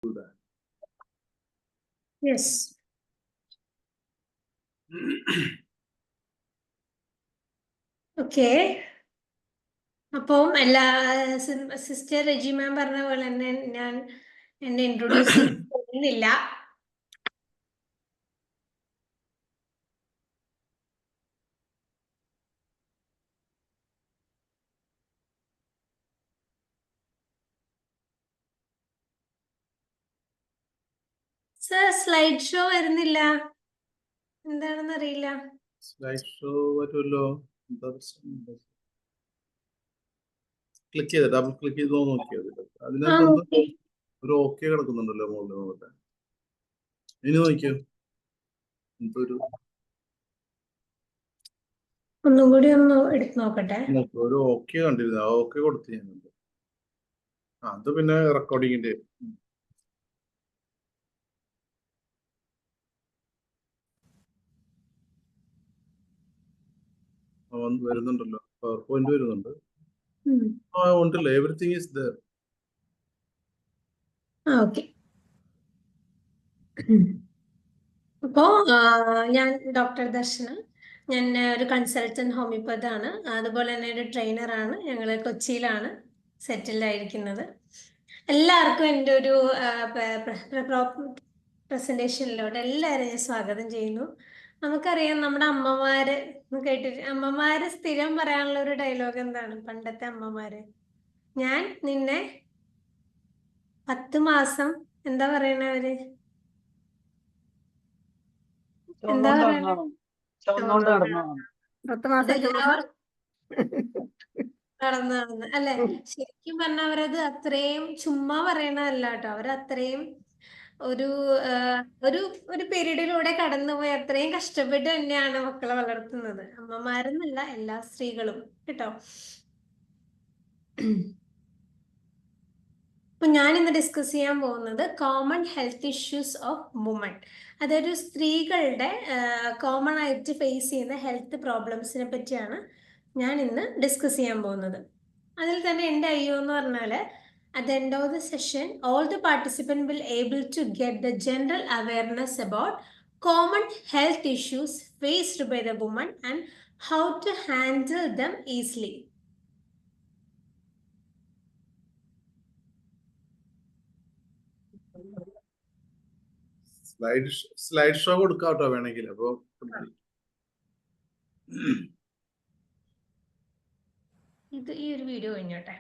do that. Yes. Okay. അപ്പം എല്ലാ sister Reji മാം പറഞ്ഞ പോലെ തന്നെ ഞാൻ എന്നെ ഇൻട്രൊഡ്യൂസ് ചെയ്യുന്നില്ല. സർ സ്ലൈഡ് ഷോ വരുന്നില്ല, എന്താണെന്ന് അറിയില്ല. സ്ലൈഡ് ഷോ വരുമല്ലോ. ക്ലിക്ക് ചെയ്ത് ഡബിൾ ക്ലിക്ക് ചെയ്ത് നോക്കിയത് അതിനകത്ത് ഒരു ഓക്കെ കിടക്കുന്നുണ്ടല്ലോ മുകളിൽ. ഇനി നോക്കിയോ, എന്തൊരു ഒന്നും കൂടി ഒന്ന് എടുത്ത് നോക്കട്ടെ. ഒരു ഓക്കെ കണ്ടിരുന്നു, ആ ഓക്കെ കൊടുത്തു ഞാനുണ്ട്. അത് പിന്നെ റെക്കോർഡിങ്ങിന്റെ വരുന്നുണ്ടല്ലോ, പവർ പോയിന്റ് വരുന്നുണ്ട്. ഉണ്ടല്ലോ, എവറിത്തിങ് ഈസ് ദേർ. ഓക്കെ. അപ്പോ ഞാൻ ഡോക്ടർ ദർശന, ഞാൻ ഒരു കൺസൾട്ടന്റ് ഹോമിയോപ്പത്ത് ആണ്, അതുപോലെ തന്നെ ഒരു ട്രെയിനറാണ്. ഞങ്ങൾ കൊച്ചിയിലാണ് സെറ്റിൽഡ് ആയിരിക്കുന്നത്. എല്ലാവർക്കും എൻ്റെ ഒരു പ്രസന്റേഷനിലൂടെ എല്ലാവരെയും ഞാൻ സ്വാഗതം ചെയ്യുന്നു. നമുക്കറിയാം, നമ്മുടെ അമ്മമാര് കേട്ടിട്ട്, അമ്മമാര് സ്ഥിരം പറയാനുള്ള ഒരു ഡയലോഗ് എന്താണ്? പണ്ടത്തെ അമ്മമാര്, ഞാൻ നിന്നെ 10 മാസം എന്താ പറയണവര്, എന്താ പറയണ, 10 മാസം നടന്ന് അല്ലെ? ശരിക്കും പറഞ്ഞവരത് അത്രയും ചുമ്മാ പറയണതല്ല കേട്ടോ. അവരത്രയും ഒരു ഒരു ഒരു പീരീഡിലൂടെ കടന്നുപോയി അത്രയും കഷ്ടപ്പെട്ട് തന്നെയാണ് മക്കളെ വളർത്തുന്നത്. അമ്മമാരെന്നല്ല, എല്ലാ സ്ത്രീകളും കേട്ടോ. അപ്പൊ ഞാൻ ഇന്ന് ഡിസ്കസ് ചെയ്യാൻ പോകുന്നത് common health issues of woman. അതൊരു സ്ത്രീകളുടെ കോമൺ ആയിട്ട് ഫേസ് ചെയ്യുന്ന ഹെൽത്ത് പ്രോബ്ലംസിനെ പറ്റിയാണ് ഞാൻ ഇന്ന് ഡിസ്കസ് ചെയ്യാൻ പോകുന്നത്. അതിൽ തന്നെ എൻ്റെ അയ്യോ എന്ന് പറഞ്ഞാല്, at the end of the session all the participants will able to get the general awareness about common health issues faced by the woman and how to handle them easily. Slide show കൊടുക്കാട്ടോ വേണമെങ്കിൽ. അപ്പൊ ഇത് ഈ ഒരു video കഴിഞ്ഞോട്ടെ.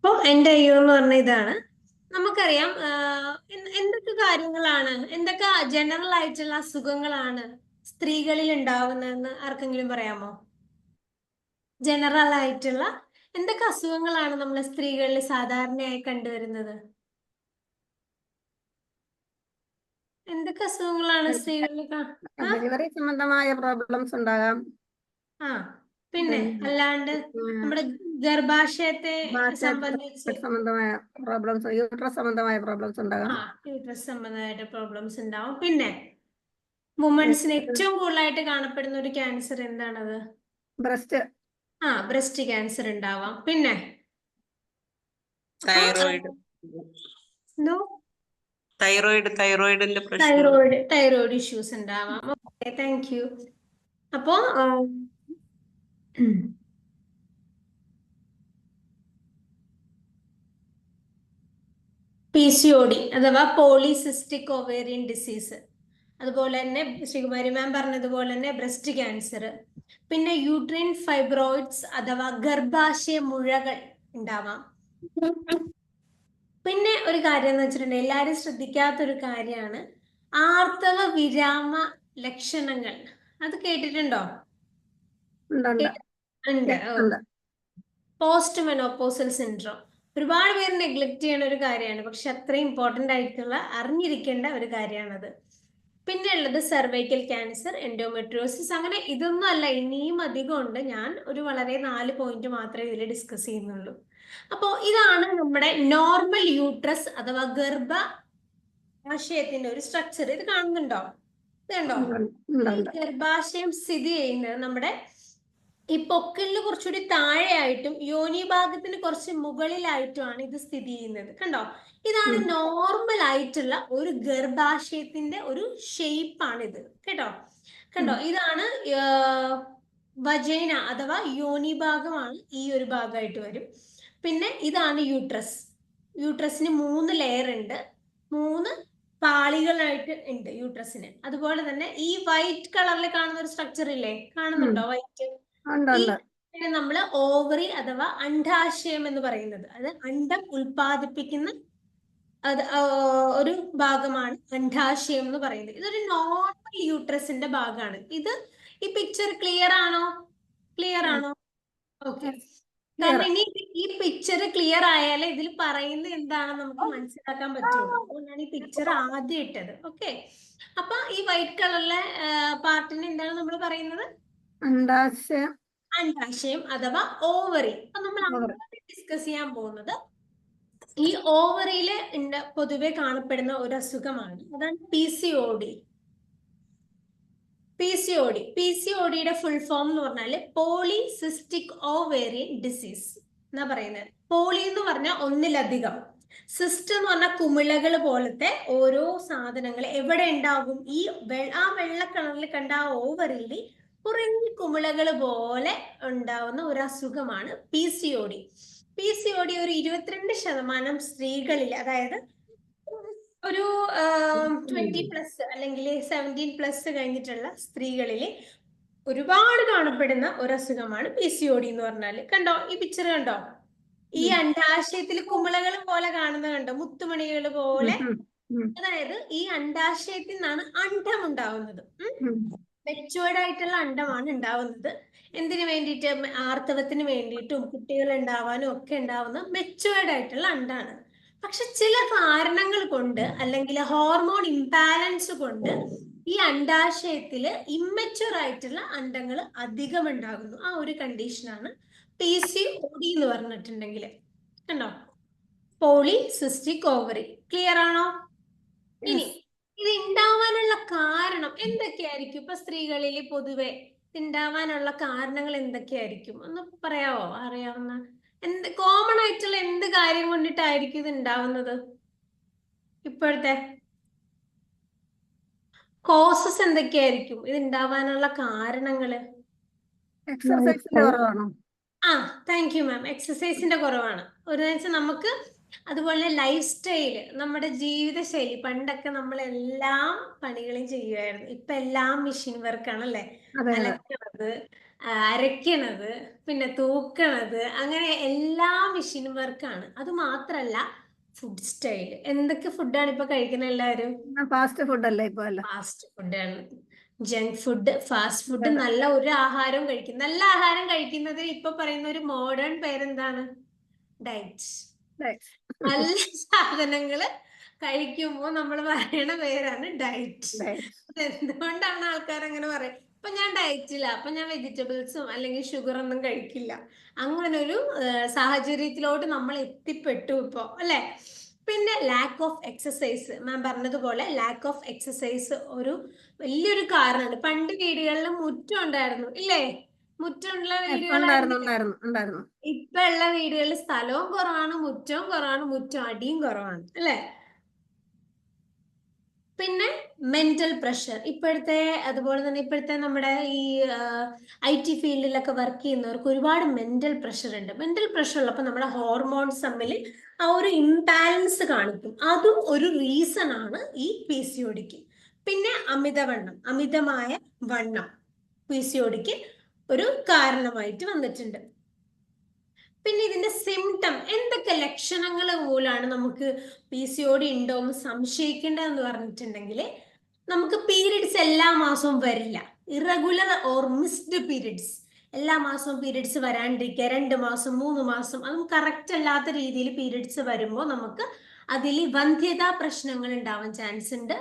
അപ്പൊ എൻ്റെ അയ്യോ എന്ന് പറഞ്ഞ ഇതാണ്. നമുക്കറിയാം എന്തൊക്കെ കാര്യങ്ങളാണ്, എന്തൊക്കെ ജനറൽ ആയിട്ടുള്ള അസുഖങ്ങളാണ് സ്ത്രീകളിൽ ഉണ്ടാവുന്നതെന്ന് ആർക്കെങ്കിലും പറയാമോ? ജനറൽ ആയിട്ടുള്ള എന്തൊക്കെ അസുഖങ്ങളാണ് നമ്മളെ സ്ത്രീകളിൽ സാധാരണയായി കണ്ടുവരുന്നത്? എന്തൊക്കെ അസുഖങ്ങളാണ് സ്ത്രീകളിൽ? ഡെലിവറി സംബന്ധമായ പ്രോബ്ലംസ് ഉണ്ടാകാം. പിന്നെ അല്ലാണ്ട് നമ്മുടെ ഗർഭാശയത്തെ സംബന്ധിച്ച് സംബന്ധമായ പ്രോബ്ലംസ്, യൂട്രസ് സംബന്ധമായ പ്രോബ്ലംസ് ഉണ്ടാകാം. യൂട്രസ് സംബന്ധമായിട്ട് പ്രോബ്ലംസ് ഉണ്ടാവും. പിന്നെ വുമൻസിന് ഏറ്റവും കൂടുതലായിട്ട് കാണപ്പെടുന്ന ഒരു ക്യാൻസർ എന്താണത്? ബ്രസ്റ്റ്. ബ്രസ്റ്റ് ക്യാൻസർ ഉണ്ടാവാം. പിന്നെ തൈറോയിഡ് ഇഷ്യൂസ് ഉണ്ടാവാം. Okay, thank you. അപ്പോ PCOD അഥവാ പോളിസിസ്റ്റിക് ഒവേറിയൻ ഡിസീസ്, അതുപോലെ തന്നെ ശ്രീകുമാരി മാം പറഞ്ഞതുപോലെ തന്നെ ബ്രസ്റ്റ് ക്യാൻസർ, പിന്നെ യൂട്രൈൻ ഫൈബ്രോയിഡ്സ് അഥവാ ഗർഭാശയ മുഴകൾ ഉണ്ടാവാം. പിന്നെ ഒരു കാര്യം എന്ന് വെച്ചിട്ടുണ്ടെങ്കിൽ എല്ലാവരും ശ്രദ്ധിക്കാത്തൊരു കാര്യമാണ് ആർത്തവ വിരാമ ലക്ഷണങ്ങൾ. അത് കേട്ടിട്ടുണ്ടോ? ഉണ്ട് ഉണ്ട് ഉണ്ട്. ഉണ്ട്. പോസ്റ്റ് മെനോപോസൽ സിൻഡ്രോം ഒരുപാട് പേര് നെഗ്ലക്ട് ചെയ്യുന്ന ഒരു കാര്യമാണ്, പക്ഷെ അത്രയും ഇമ്പോർട്ടന്റ് ആയിട്ടുള്ള അറിഞ്ഞിരിക്കേണ്ട ഒരു കാര്യമാണത്. പിന്നെ ഉള്ളത് സെർവൈക്കൽ ക്യാൻസർ, എൻഡോമെട്രിയോസിസ്, അങ്ങനെ ഇതൊന്നും അല്ല, ഇനിയും അധികം ഉണ്ട്. ഞാൻ ഒരു വളരെ 4 പോയിന്റ് മാത്രമേ ഇതിൽ ഡിസ്കസ് ചെയ്യുന്നുള്ളൂ. അപ്പോൾ ഇതാണ് നമ്മുടെ നോർമൽ യൂട്രസ് അഥവാ ഗർഭാശയത്തിന്റെ ഒരു സ്ട്രക്ചർ. ഇത് കാണുന്നുണ്ടോ? ഇത് കണ്ടോ? ഈ ഗർഭാശയം സ്ഥിതി ചെയ്യുന്നത് നമ്മുടെ ഈ പൊക്കിളിന് കുറച്ചുകൂടി താഴെയായിട്ടും യോനി ഭാഗത്തിന് കുറച്ച് മുകളിലായിട്ടുമാണ് ഇത് സ്ഥിതി ചെയ്യുന്നത്. കണ്ടോ? ഇതാണ് നോർമൽ ആയിട്ടുള്ള ഒരു ഗർഭാശയത്തിന്റെ ഒരു ഷേപ്പാണിത്. കേട്ടോ? കണ്ടോ? ഇതാണ് വജൈന അഥവാ യോനി ഭാഗമാണ് ഈ ഒരു ഭാഗമായിട്ട് വരും. പിന്നെ ഇതാണ് യൂട്രസ്. യൂട്രസിന് 3 ലെയർ ഉണ്ട്, 3 പാളികളായിട്ട് ഉണ്ട് യൂട്രസിന്. അതുപോലെ തന്നെ ഈ വൈറ്റ് കളറിൽ കാണുന്ന ഒരു സ്ട്രക്ചർ ഇല്ലേ, കാണുന്നുണ്ടോ? വൈറ്റ്. ഈ നമ്മള് ഓവറി അഥവാ അണ്ഡാശയം എന്ന് പറയുന്നത്, അത് അണ്ഡം ഉൽപ്പാദിപ്പിക്കുന്ന ഒരു ഭാഗമാണ് അണ്ഡാശയം എന്ന് പറയുന്നത്. ഇതൊരു നോർമൽ യൂട്രസിന്റെ ഭാഗമാണ് ഇത്. ഈ പിക്ചർ ക്ലിയർ ആണോ? ക്ലിയർ ആണോ? ഓക്കെ. കാരണം ഇനി ഈ പിക്ചർ ക്ലിയർ ആയാലേ ഇതിൽ പറയുന്നത് എന്താണെന്ന് നമുക്ക് മനസ്സിലാക്കാൻ പറ്റുള്ളൂ. അതുകൊണ്ടാണ് ഈ പിക്ചർ ആദ്യം ഇട്ടത്. ഓക്കെ. അപ്പൊ ഈ വൈറ്റ് കളറിലെ പാർട്ടിന് എന്താണ് നമ്മൾ പറയുന്നത്? അണ്ഡാശയം. അണ്ഡാശയം അഥവാ ഓവറി. അപ്പൊ നമ്മൾ ഡിസ്കസ് ചെയ്യാൻ പോകുന്നത് ഈ ഓവറിയില് പൊതുവെ കാണപ്പെടുന്ന ഒരു അസുഖമാണ്, അതാണ് PCOD. PCODയുടെ ഫുൾ ഫോം എന്ന് പറഞ്ഞാല് പോളിസിസ്റ്റിക് ഓവേറിയൻ ഡിസീസ് എന്നാ പറയുന്നത്. പോളി എന്ന് പറഞ്ഞാൽ ഒന്നിലധികം, സിസ്റ്റ് എന്ന് പറഞ്ഞാൽ കുമിളകൾ പോലത്തെ ഓരോ സാധനങ്ങൾ എവിടെ ഉണ്ടാകും? ഈ ആ വെള്ള കളറിൽ കണ്ട ആ ഓവറിൽ കുറെ കുമിളകൾ പോലെ ഉണ്ടാവുന്ന ഒരു അസുഖമാണ് PCOD. PCOD ഒരു 22% സ്ത്രീകളിൽ, അതായത് ഒരു 20+ അല്ലെങ്കിൽ 17+ കഴിഞ്ഞിട്ടുള്ള സ്ത്രീകളിൽ ഒരുപാട് കാണപ്പെടുന്ന ഒരു അസുഖമാണ് PCOD എന്ന് പറഞ്ഞാല്. കണ്ടോ? ഈ പിക്ചർ കണ്ടോ? ഈ അണ്ഡാശയത്തിൽ കുമിളകൾ പോലെ കാണുന്ന കണ്ടോ? മുത്തുമണികൾ പോലെ. അതായത് ഈ അണ്ഡാശയത്തിൽ നിന്നാണ് അണ്ഡം ഉണ്ടാവുന്നത്. മെച്ചുവേർഡ് ആയിട്ടുള്ള അണ്ഡമാണ് ഉണ്ടാവുന്നത്. എന്തിനു വേണ്ടിയിട്ട്? ആർത്തവത്തിന് വേണ്ടിയിട്ടും കുട്ടികൾ ഉണ്ടാവാനും ഒക്കെ ഉണ്ടാവുന്ന മെച്ചുവേർഡ് ആയിട്ടുള്ള അണ്ഡാണ്. പക്ഷെ ചില കാരണങ്ങൾ കൊണ്ട് അല്ലെങ്കിൽ ഹോർമോൺ ഇംബാലൻസ് കൊണ്ട് ഈ അണ്ഡാശയത്തില് ഇമ്മച്ചുവർ ആയിട്ടുള്ള അണ്ഡങ്ങൾ അധികം ഉണ്ടാകുന്നു. ആ ഒരു കണ്ടീഷനാണ് PCOD എന്ന് പറഞ്ഞിട്ടുണ്ടെങ്കിൽ. കണ്ടോ? Polycystic ovary. ക്ലിയർ ആണോ? ഇനി ഇത് ഉണ്ടാവാനുള്ള കാരണം എന്തൊക്കെയായിരിക്കും? ഇപ്പൊ സ്ത്രീകളിൽ പൊതുവെ ഉണ്ടാവാനുള്ള കാരണങ്ങൾ എന്തൊക്കെയായിരിക്കും ഒന്ന് പറയാവോ? അറിയാവുന്ന കോമൺ ആയിട്ടുള്ള എന്ത് കാര്യം കൊണ്ടിട്ടായിരിക്കും ഇത് ഉണ്ടാവുന്നത്? ഇപ്പോഴത്തെ കോസസ് എന്തൊക്കെയായിരിക്കും ഇത് ഉണ്ടാവാനുള്ള കാരണങ്ങള്? എക്സർസൈസിന്റെ കുറവാണോ? Thank you ma'am. എക്സസൈസിന്റെ കുറവാണ്. ഒരു വെച്ചാൽ നമുക്ക് അതുപോലെ ലൈഫ് സ്റ്റൈല്, നമ്മുടെ ജീവിതശൈലി. പണ്ടൊക്കെ നമ്മൾ എല്ലാ പണികളും ചെയ്യുമായിരുന്നു, ഇപ്പൊ എല്ലാം മെഷീൻ വർക്കാണ് അല്ലേ? അലക്കണത്, അരയ്ക്കണത്, പിന്നെ തൂക്കണത്, അങ്ങനെ എല്ലാം മെഷീൻ വർക്കാണ്. അത് മാത്രല്ല ഫുഡ് സ്റ്റൈല്. എന്തൊക്കെ ഫുഡാണ് ഇപ്പൊ കഴിക്കുന്നത് എല്ലാവരും? ഫാസ്റ്റ് ഫുഡ് അല്ലേ ഇപ്പൊ? ഫാസ്റ്റ് ഫുഡാണ്, ജങ്ക് ഫുഡ്, ഫാസ്റ്റ് ഫുഡ്. നല്ല ഒരു ആഹാരവും കഴിക്കും. നല്ല ആഹാരം കഴിക്കുന്നത് ഇപ്പൊ പറയുന്ന ഒരു മോഡേൺ പേരെന്താണ്? ഡയറ്റ്. നല്ല സാധനങ്ങള് കഴിക്കുമ്പോ നമ്മൾ പറയണ പേരാണ് ഡയറ്റ്. എന്തുകൊണ്ടാണ് ആൾക്കാർ അങ്ങനെ പറയുന്നത്? അപ്പൊ ഞാൻ ഡയറ്റില്ല, അപ്പൊ ഞാൻ വെജിറ്റബിൾസും അല്ലെങ്കിൽ ഷുഗർ ഒന്നും കഴിക്കില്ല. അങ്ങനെ ഒരു സാഹചര്യത്തിലോട്ട് നമ്മൾ എത്തിപ്പെട്ടു ഇപ്പോ, അല്ലെ? പിന്നെ ലാക്ക് ഓഫ് എക്സസൈസ്. മാം പറഞ്ഞതുപോലെ ലാക്ക് ഓഫ് എക്സസൈസ് ഒരു വലിയൊരു കാരണമാണ്. പണ്ട് വീടുകളിൽ മുറ്റം ഉണ്ടായിരുന്നു, ഇല്ലേ? മുറ്റമുള്ള വീടുകളായിരുന്നു. ഇപ്പൊ ഉള്ള വീടുകളിൽ സ്ഥലവും കുറവാണ്, മുറ്റവും കുറവാണ്, മുറ്റം അടിയും കുറവാണ്, അല്ലെ? പിന്നെ മെന്റൽ പ്രഷർ ഇപ്പോഴത്തെ, അതുപോലെ തന്നെ ഇപ്പോഴത്തെ നമ്മുടെ ഈ IT ഫീൽഡിലൊക്കെ വർക്ക് ചെയ്യുന്നവർക്ക് ഒരുപാട് മെന്റൽ പ്രഷർ ഉണ്ട്. മെന്റൽ പ്രഷർ ഉള്ളപ്പോൾ നമ്മുടെ ഹോർമോൺസ് തമ്മിൽ ആ ഒരു ഇംബാലൻസ് കാണിക്കും. അതും ഒരു റീസൺ ആണ് ഈ PCODക്ക്. പിന്നെ അമിതമായ വണ്ണം PCODക്ക് ഒരു കാരണമായിട്ട് വന്നിട്ടുണ്ട്. പിന്നെ ഇതിന്റെ സിംറ്റം, എന്തൊക്കെ ലക്ഷണങ്ങൾ മൂലമാണ് നമുക്ക് PCOD ഉണ്ടോ എന്ന് സംശയിക്കേണ്ടതെന്ന് പറഞ്ഞിട്ടുണ്ടെങ്കിൽ, നമുക്ക് പീരിയഡ്സ് എല്ലാ മാസവും വരില്ല, ഇറഗുലർ ഓർ മിസ്ഡ് പീരിയഡ്സ്. എല്ലാ മാസവും പീരിയഡ്സ് വരാണ്ടിരിക്കുക, 2 മാസം 3 മാസം, അതും കറക്റ്റ് അല്ലാത്ത രീതിയിൽ പീരിയഡ്സ് വരുമ്പോൾ നമുക്ക് അതിൽ വന്ധ്യതാ പ്രശ്നങ്ങൾ ഉണ്ടാവാൻ ചാൻസ് ഉണ്ട്.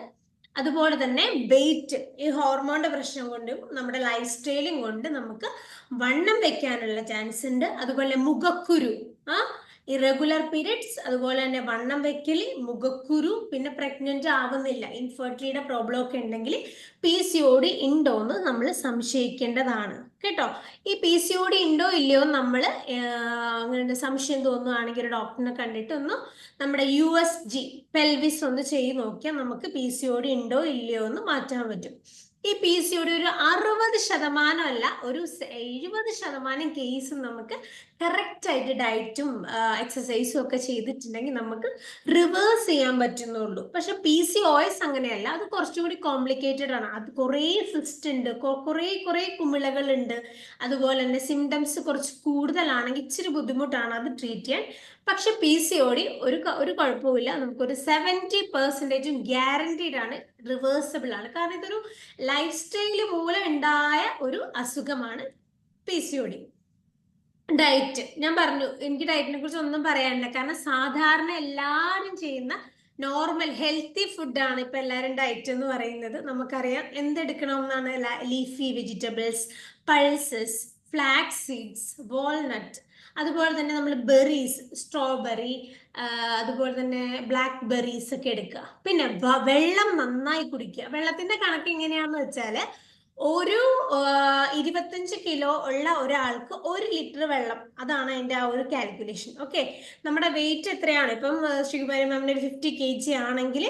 അതുപോലെ തന്നെ വെയിറ്റ്, ഈ ഹോർമോണിന്റെ പ്രശ്നം കൊണ്ടും നമ്മുടെ ലൈഫ് സ്റ്റൈലും കൊണ്ട് നമുക്ക് വണ്ണം വെക്കാനുള്ള ചാൻസ് ഉണ്ട്. അതുപോലെ മുഖക്കുരു, ഇറഗുലർ പീരിയഡ്സ്, അതുപോലെ തന്നെ വണ്ണം വെക്കല്, മുഖക്കുരു, പിന്നെ പ്രഗ്നന്റ് ആവുന്നില്ല, ഇൻഫെർട്ടിലിറ്റിയുടെ പ്രോബ്ലം ഒക്കെ ഉണ്ടെങ്കിൽ PCOD ഉണ്ടോ എന്ന് നമ്മൾ സംശയിക്കേണ്ടതാണ് കേട്ടോ. ഈ PCOD ഉണ്ടോ ഇല്ലയോ നമ്മൾ അങ്ങനെ സംശയം തോന്നുകയാണെങ്കിൽ ഒരു ഡോക്ടറിനെ കണ്ടിട്ട് ഒന്ന് നമ്മുടെ USG പെൽവിസ് ഒന്ന് ചെയ്ത് നോക്കിയാൽ നമുക്ക് PCOD ഉണ്ടോ ഇല്ലയോ എന്ന് മാറ്റാൻ പറ്റും. ഈ PCOD ഒരു 60% അല്ല, ഒരു 70% കേസ് നമുക്ക് കറക്റ്റ് ആയിട്ട് ഡയറ്റും എക്സസൈസും ഒക്കെ ചെയ്തിട്ടുണ്ടെങ്കിൽ നമുക്ക് റിവേഴ്സ് ചെയ്യാൻ പറ്റുന്നുള്ളൂ. പക്ഷെ PCOS അങ്ങനെയല്ല, അത് കുറച്ചുകൂടി കോംപ്ലിക്കേറ്റഡ് ആണ്. അത് കുറേ സിസ്റ്റ് ഉണ്ട്, കുറേ കുമിളകൾ ഉണ്ട്. അതുപോലെ തന്നെ സിംറ്റംസ് കുറച്ച് കൂടുതലാണെങ്കിൽ ഇച്ചിരി ബുദ്ധിമുട്ടാണ് അത് ട്രീറ്റ് ചെയ്യാൻ. പക്ഷെ PCOD ഒരു കുഴപ്പമില്ല, നമുക്കൊരു 70% ഗ്യാരണ്ടീഡ് ആണ്, റിവേഴ്സിബിൾ ആണ്. കാരണം ഇതൊരു ലൈഫ് സ്റ്റൈല് മൂലം ഉണ്ടായ ഒരു അസുഖമാണ് PCOD. ഡയറ്റ് ഞാൻ പറഞ്ഞു, എനിക്ക് ഡയറ്റിനെ കുറിച്ച് ഒന്നും പറയാനില്ല, കാരണം സാധാരണ എല്ലാവരും ചെയ്യുന്ന നോർമൽ ഹെൽത്തി ഫുഡാണ് ഇപ്പൊ എല്ലാവരും ഡയറ്റ് എന്ന് പറയുന്നത്. നമുക്കറിയാം എന്തെടുക്കണമെന്നാണ്. Leafy vegetables, pulses, flax seeds, walnut, അതുപോലെ തന്നെ നമ്മൾ ബെറീസ്, സ്ട്രോബെറി, അതുപോലെ തന്നെ ബ്ലാക്ക് ബെറീസ് ഒക്കെ എടുക്കുക. പിന്നെ വെള്ളം നന്നായി കുടിക്കുക. വെള്ളത്തിന്റെ കണക്ക് എങ്ങനെയാന്ന് വെച്ചാല് ഒരു 25 കിലോ ഉള്ള ഒരാൾക്ക് 1 ലിറ്റർ വെള്ളം, അതാണ് അതിന്റെ ആ ഒരു കാൽക്കുലേഷൻ. ഓക്കെ, നമ്മുടെ വെയിറ്റ് എത്രയാണ്? ഇപ്പം ശ്രീകുമാരി മാമിന് ഒരു 50 kg ആണെങ്കിൽ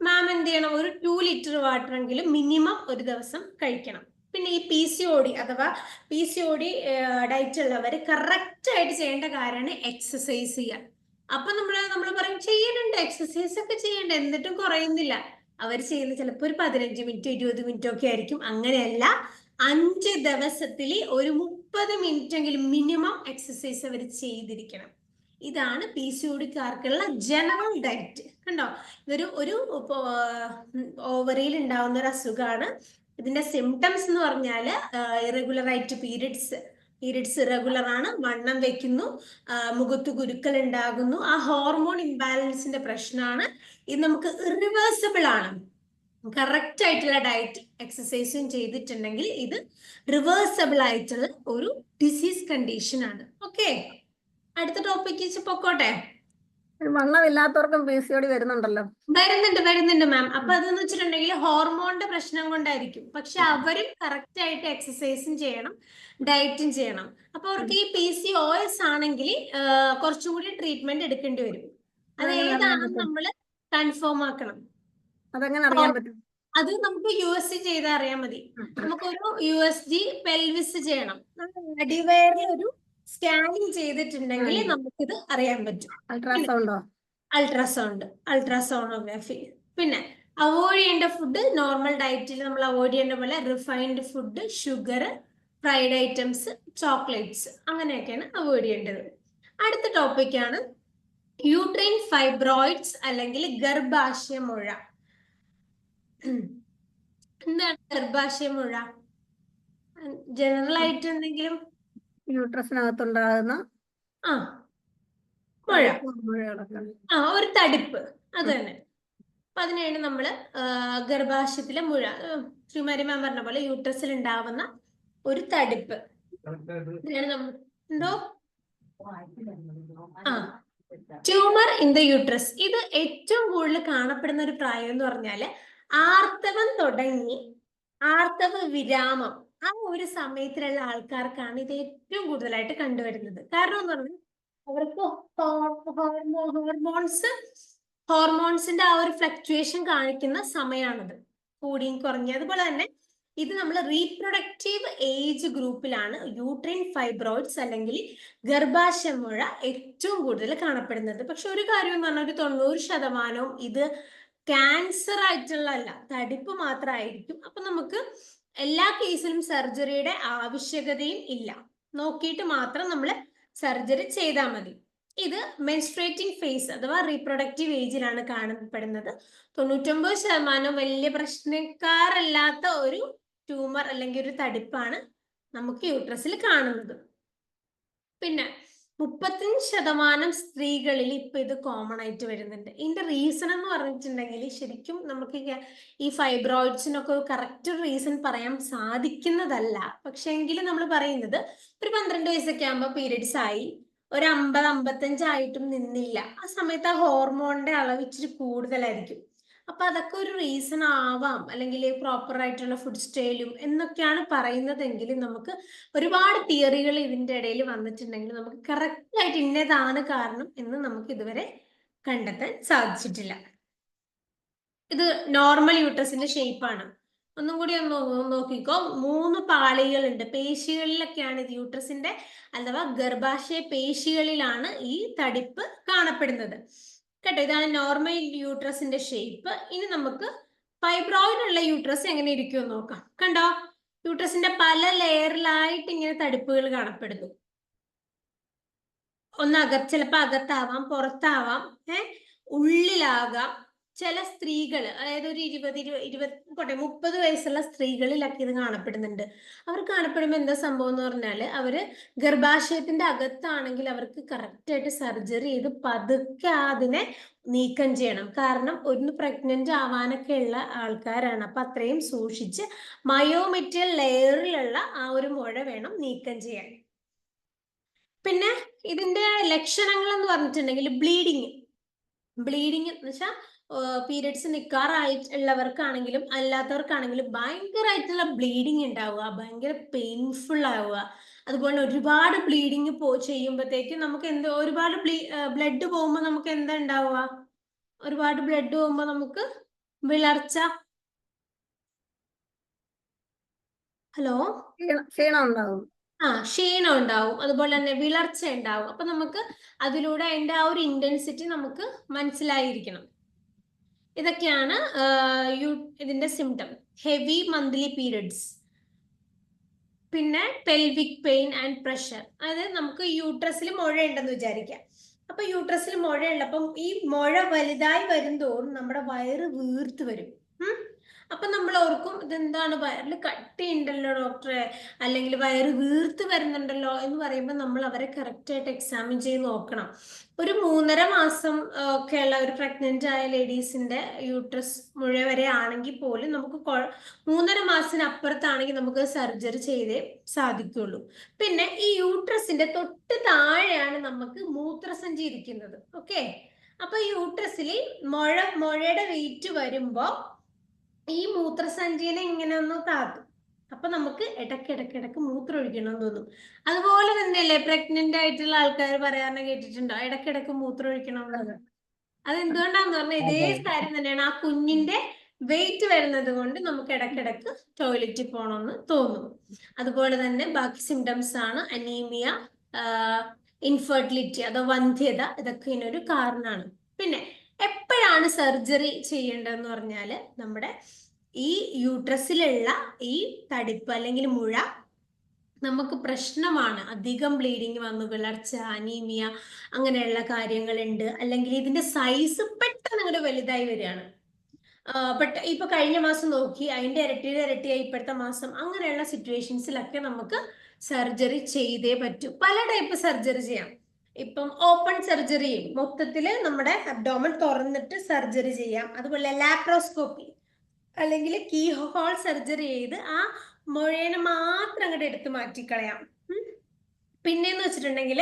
മാം എന്ത് ചെയ്യണം? ഒരു 2 ലിറ്റർ വാട്ടർ എങ്കിലും മിനിമം ഒരു ദിവസം കഴിക്കണം. പിന്നെ ഈ PCOD അഥവാ PCOD ഡയറ്റ് ഉള്ളവർ കറക്റ്റ് ആയിട്ട് ചെയ്യേണ്ട കാര്യമാണ് എക്സസൈസ് ചെയ്യുക. അപ്പൊ നമ്മൾ പറയും ചെയ്യുന്നുണ്ട്, എക്സസൈസ് ഒക്കെ ചെയ്യണ്ട, എന്നിട്ടും കുറയുന്നില്ല. അവർ ചെയ്യുന്ന ചിലപ്പോൾ ഒരു 15 മിനിറ്റ് 20 മിനിറ്റ് ഒക്കെ ആയിരിക്കും. അങ്ങനെയല്ല, 5 ദിവസത്തിൽ ഒരു 30 മിനിറ്റ് എങ്കിലും മിനിമം എക്സസൈസ് അവർ ചെയ്തിരിക്കണം. ഇതാണ് PCODക്കാർക്കുള്ള ജനറൽ ഡയറ്റ്. കണ്ടോ, ഇതൊരു ഓവറിയിൽ ഉണ്ടാവുന്ന ഒരു അസുഖമാണ്. ഇതിന്റെ സിംറ്റംസ് എന്ന് പറഞ്ഞാൽ ഇറഗുലർ ആയിട്ട് പീരിയഡ്സ് ഇറഗുലർ ആണ്, വണ്ണം വെക്കുന്നു, മുഖത്ത് കുരുക്കൾ ഉണ്ടാകുന്നു, ആ ഹോർമോൺ ഇംബാലൻസിന്റെ പ്രശ്നമാണ്. ഇത് നമുക്ക് ഇറിവേഴ്സിബിൾ ആണ്. കറക്റ്റ് ആയിട്ടുള്ള ഡയറ്റ് എക്സസൈസും ചെയ്തിട്ടുണ്ടെങ്കിൽ ഇത് റിവേഴ്സിബിൾ ആയിട്ടുള്ള ഒരു ഡിസീസ് കണ്ടീഷൻ ആണ്. ഓക്കെ, അടുത്ത ടോപ്പിക്ക് പൊക്കോട്ടെ. വണ്ണമില്ലാത്തവർക്കും PCOD വരുന്നുണ്ടല്ലോ. വരുന്നുണ്ട് മാം. അപ്പൊ അതെന്ന് വെച്ചിട്ടുണ്ടെങ്കിൽ ഹോർമോണിന്റെ പ്രശ്നം കൊണ്ടായിരിക്കും. പക്ഷെ അവരും കറക്റ്റ് ആയിട്ട് എക്സസൈസും ചെയ്യണം, ഡയറ്റും ചെയ്യണം. അപ്പൊ അവർക്ക് ഈ PCOS ആണെങ്കിൽ കുറച്ചും കൂടി ട്രീറ്റ്മെന്റ് എടുക്കേണ്ടി വരും. അത് ഏതാണെന്ന് നമ്മൾ കൺഫേം ആക്കണം. അതെങ്ങനെ അറിയാൻ പറ്റും? അത് നമുക്ക് USG ചെയ്താൽ അറിയാൻ മതി. നമുക്കൊരു USG പെൽവിസ് ചെയ്യണം. അടിവയറിൽ ഒരു സ്കാനിങ് ചെയ്തിട്ടുണ്ടെങ്കിൽ നമുക്കിത് അറിയാൻ പറ്റും. അൾട്രാസോണോഗ്രാഫി. പിന്നെ അവോയ്ഡ് ചെയ്യേണ്ട ഫുഡ്, നോർമൽ ഡയറ്റിൽ നമ്മൾ അവോയ്ഡ് ചെയ്യേണ്ട പോലെ refined food, sugar, fried items, chocolates, അങ്ങനെയൊക്കെയാണ് അവോയ്ഡ് ചെയ്യേണ്ടത്. അടുത്ത ടോപ്പിക്കാണ് യൂട്രൈൻ ഫൈബ്രോയിഡ്സ് അല്ലെങ്കിൽ ഗർഭാശയ മുഴ. എന്താണ് ഗർഭാശയ മുഴ? ജനറൽ ആയിട്ട് എന്തെങ്കിലും യൂട്രസിനകത്തുണ്ടാകുന്ന മുഴ, ഒരു തടിപ്പ്, അത് തന്നെ. അപ്പൊ അതിനെയാണ് നമ്മള് ഗർഭാശയത്തിലെ മുഴ, ശ്രീമാരി മാം പറഞ്ഞ പോലെ യൂട്രസിൽ ഉണ്ടാവുന്ന ഒരു തടിപ്പ്. എന്തോ ട്യൂമർ ഇൻ ദ യൂട്രസ്. ഇത് ഏറ്റവും കൂടുതൽ കാണപ്പെടുന്ന ഒരു പ്രായം എന്ന് പറഞ്ഞാല് ആർത്തവം തുടങ്ങി ആർത്തവ വിരാമം ആ ഒരു സമയത്തിലുള്ള ആൾക്കാർക്കാണ് ഇത് ഏറ്റവും കൂടുതലായിട്ട് കണ്ടുവരുന്നത്. കാരണം എന്ന് പറഞ്ഞാൽ അവർക്ക് ഹോർമോൺസിന്റെ ആ ഒരു ഫ്ലക്ച്വേഷൻ കാണിക്കുന്ന സമയമാണിത്, കൂടിയും കുറഞ്ഞ. അതുപോലെ തന്നെ ഇത് നമ്മൾ റീപ്രൊഡക്റ്റീവ് ഏജ് ഗ്രൂപ്പിലാണ് യൂട്രൈൻ ഫൈബ്രോയിഡ്സ് അല്ലെങ്കിൽ ഗർഭാശയ മുഴ ഏറ്റവും കൂടുതൽ കാണപ്പെടുന്നത്. പക്ഷെ ഒരു കാര്യം എന്ന് പറഞ്ഞാൽ ഒരു 90% ഇത് ക്യാൻസർ ആയിട്ടുള്ളതല്ല, തടിപ്പ് മാത്രമായിരിക്കും. അപ്പൊ നമുക്ക് എല്ലാ കേസിലും സർജറിയുടെ ആവശ്യകതയും ഇല്ല, നോക്കിയിട്ട് മാത്രം നമ്മൾ സർജറി ചെയ്താൽ മതി. ഇത് മെൻസ്ട്രേറ്റിംഗ് ഫേസ് അഥവാ റീപ്രൊഡക്റ്റീവ് ഏജിലാണ് കാണപ്പെടുന്നത്. 99% വലിയ പ്രശ്നക്കാരല്ലാത്ത ഒരു ട്യൂമർ അല്ലെങ്കിൽ ഒരു തടിപ്പാണ് നമുക്ക് യൂട്രസിൽ കാണുന്നത്. പിന്നെ 35% സ്ത്രീകളിൽ ഇപ്പൊ ഇത് കോമൺ ആയിട്ട് വരുന്നുണ്ട്. ഇതിന്റെ റീസൺ എന്ന് പറഞ്ഞിട്ടുണ്ടെങ്കിൽ ശരിക്കും നമുക്ക് ഈ ഫൈബ്രോയിഡ്സിനൊക്കെ കറക്റ്റ് റീസൺ പറയാൻ സാധിക്കുന്നതല്ല. പക്ഷെ എങ്കിലും നമ്മൾ പറയുന്നത് ഒരു 12 വയസ്സൊക്കെ ആകുമ്പോൾ പീരിയഡ്സ് ആയി, ഒരു 50-55 ആയിട്ടും നിന്നില്ല, ആ സമയത്ത് ആ ഹോർമോണിന്റെ അളവ് ഇച്ചിരി കൂടുതലായിരിക്കും. അപ്പൊ അതൊക്കെ ഒരു റീസൺ ആവാം, അല്ലെങ്കിൽ പ്രോപ്പർ ആയിട്ടുള്ള ഫുഡ് സ്റ്റൈലും എന്നൊക്കെയാണ് പറയുന്നതെങ്കിൽ നമുക്ക് ഒരുപാട് തിയറികൾ ഇതിന്റെ ഇടയിൽ വന്നിട്ടുണ്ടെങ്കിൽ നമുക്ക് കറക്റ്റ് ആയിട്ട് ഇന്നതാണ് കാരണം എന്ന് നമുക്ക് ഇതുവരെ കണ്ടെത്താൻ സാധിച്ചിട്ടില്ല. ഇത് നോർമൽ യൂട്രസിന്റെ ഷേപ്പാണ്. ഒന്നും കൂടി ഒന്ന് നോക്കിക്കോ. 3 പാളികളുണ്ട്. പേശികളിലൊക്കെയാണ് ഇത്, യൂട്രസിന്റെ അഥവാ ഗർഭാശയ പേശികളിലാണ് ഈ തടിപ്പ് കാണപ്പെടുന്നത് കേട്ടോ. ഇതാണ് നോർമൽ യൂട്രസിന്റെ ഷേപ്പ്. ഇനി നമുക്ക് ഫൈബ്രോയിഡ് ഉള്ള യൂട്രസ് എങ്ങനെ ഇരിക്കുമെന്ന് നോക്കാം. കണ്ടോ, യൂട്രസിന്റെ പല ലെയറിലായിട്ട് ഇങ്ങനെ തടിപ്പുകൾ കാണപ്പെടുന്നു. ചിലപ്പോ അകത്താവാം, പുറത്താവാം, ഉള്ളിലാകാം. ചില സ്ത്രീകൾ, അതായത് ഒരു 30 വയസ്സുള്ള സ്ത്രീകളിലൊക്കെ ഇത് കാണപ്പെടുന്നുണ്ട്. അവർ കാണപ്പെടുമ്പോൾ എന്താ സംഭവം എന്ന് പറഞ്ഞാല്, അവര് ഗർഭാശയത്തിന്റെ അകത്താണെങ്കിൽ അവർക്ക് കറക്റ്റ് ആയിട്ട് സർജറി ചെയ്ത് പതുക്കെ അതിനെ നീക്കം ചെയ്യണം. കാരണം ഒന്ന് പ്രഗ്നന്റ് ആവാനൊക്കെ ഉള്ള ആൾക്കാരാണ്. അപ്പൊ അത്രയും സൂക്ഷിച്ച് മയോമെറ്റൽ ലെയറിലുള്ള ആ ഒരു മുഴ വേണം നീക്കം ചെയ്യാൻ. പിന്നെ ഇതിന്റെ ലക്ഷണങ്ങൾ എന്ന് പറഞ്ഞിട്ടുണ്ടെങ്കിൽ ബ്ലീഡിങ് എന്ന് വെച്ചാൽ പീരിയഡ്സ് നിൽക്കാറായിട്ടുള്ളവർക്കാണെങ്കിലും അല്ലാത്തവർക്കാണെങ്കിലും ഭയങ്കരമായിട്ടുള്ള ബ്ലീഡിങ് ഉണ്ടാവുക, ഭയങ്കര പെയിൻഫുൾ ആവുക. അതുപോലെ ഒരുപാട് ബ്ലീഡിങ് ചെയ്യുമ്പോഴത്തേക്കും നമുക്ക് ഒരുപാട് ബ്ലഡ് പോകുമ്പോൾ നമുക്ക് എന്താ ഉണ്ടാവുക? ഒരുപാട് ബ്ലഡ് പോകുമ്പോൾ നമുക്ക് വിളർച്ച, ഹലോ, ക്ഷീണം ഉണ്ടാവും. ക്ഷീണം ഉണ്ടാവും. അതുപോലെ തന്നെ വിളർച്ച ഉണ്ടാവും. അപ്പൊ നമുക്ക് അതിലൂടെ അതിന്റെ ആ ഒരു ഇന്റൻസിറ്റി നമുക്ക് മനസ്സിലായിരിക്കണം. ഇതൊക്കെയാണ് ഇതിന്റെ സിംറ്റം. ഹെവി മന്ത്ലി പീരിയഡ്സ്, പിന്നെ പെൽവിക് പെയിൻ ആൻഡ് പ്രഷർ. അതായത് നമുക്ക് യൂട്രസിൽ മുഴ ഉണ്ടെന്ന് വിചാരിക്കാം. അപ്പൊ യൂട്രസിൽ മുഴ ഉള്ളപ്പം ഈ മുഴ വലുതായി വരുന്തോറും നമ്മുടെ വയറ് വീർത്ത് വരും. അപ്പൊ നമ്മൾ ഓർക്കും, ഇതെന്താണ് വയറിൽ കട്ടിയുണ്ടല്ലോ ഡോക്ടറെ, അല്ലെങ്കിൽ വയറ് വീർത്ത് വരുന്നുണ്ടല്ലോ എന്ന് പറയുമ്പോൾ നമ്മൾ അവരെ കറക്റ്റ് ആയിട്ട് എക്സാമിൻ ചെയ്ത് നോക്കണം. ഒരു 3.5 മാസം ഒക്കെ ഉള്ള ഒരു പ്രഗ്നന്റ് ആയ ലേഡീസിന്റെ യൂട്രസ് മുഴ വരെ ആണെങ്കിൽ പോലും നമുക്ക് 3.5 മാസത്തിന് അപ്പുറത്താണെങ്കിൽ നമുക്ക് സർജറി ചെയ്തേ സാധിക്കുള്ളൂ. പിന്നെ ഈ യൂട്രസിന്റെ തൊട്ട് താഴെയാണ് നമുക്ക് മൂത്രസഞ്ചി ഇരിക്കുന്നത്. ഓക്കെ, അപ്പൊ യൂട്രസിൽ മുഴയുടെ വെയിറ്റ് വരുമ്പോ ഈ മൂത്രസഞ്ചിനെ ഇങ്ങനെ ഒന്ന് താത്തും. അപ്പൊ നമുക്ക് ഇടയ്ക്കിടയ്ക്ക് മൂത്രം ഒഴിക്കണം തോന്നും. അതുപോലെ തന്നെയല്ലേ പ്രഗ്നന്റ് ആയിട്ടുള്ള ആൾക്കാർ പറയാൻ കേട്ടിട്ടുണ്ടോ, ഇടയ്ക്കിടയ്ക്ക് മൂത്രം ഒഴിക്കണം എന്നത്? അതെന്തുകൊണ്ടാന്ന് പറഞ്ഞാൽ ഇതേ കാര്യം തന്നെയാണ്. ആ കുഞ്ഞിന്റെ വെയിറ്റ് വരുന്നത് കൊണ്ട് നമുക്ക് ഇടയ്ക്കിടയ്ക്ക് ടോയ്ലറ്റിൽ പോകണമെന്ന് തോന്നും. അതുപോലെ തന്നെ ബാക്കി സിംറ്റംസ് ആണ് അനീമിയ, ഇൻഫെർട്ടിലിറ്റി അഥവാ വന്ധ്യത. ഇതൊക്കെ ഇതിനൊരു കാരണമാണ്. പിന്നെ എപ്പോഴാണ് സർജറി ചെയ്യേണ്ടതെന്ന് പറഞ്ഞാല്, നമ്മുടെ ഈ യൂട്രസിലുള്ള ഈ തടിപ്പ് അല്ലെങ്കിൽ മുഴ നമുക്ക് പ്രശ്നമാണ്, അധികം ബ്ലീഡിങ് വന്നു, വിളർച്ച, അനീമിയ അങ്ങനെയുള്ള കാര്യങ്ങളുണ്ട്, അല്ലെങ്കിൽ ഇതിന്റെ സൈസ് പെട്ടെന്ന് അങ്ങോട്ട് വലുതായി വരികയാണ്. ഇപ്പൊ കഴിഞ്ഞ മാസം നോക്കി അതിന്റെ ഇരട്ടിയായി ഇപ്പോഴത്തെ മാസം, അങ്ങനെയുള്ള സിറ്റുവേഷൻസിലൊക്കെ നമുക്ക് സർജറി ചെയ്തേ പറ്റൂ. പല ടൈപ്പ് സർജറി ചെയ്യാം. ഇപ്പം ഓപ്പൺ സർജറി, മൊത്തത്തില് നമ്മുടെ അബ്ഡോമൻ തുറന്നിട്ട് സർജറി ചെയ്യാം. അതുപോലെ ലാപ്രോസ്കോപ്പി അല്ലെങ്കിൽ കീ ഹോൾ സർജറി ചെയ്ത് ആ മുഴേനെ മാത്രം അങ്ങോട്ട് എടുത്ത് മാറ്റിക്കളയാം. പിന്നെന്ന് വെച്ചിട്ടുണ്ടെങ്കിൽ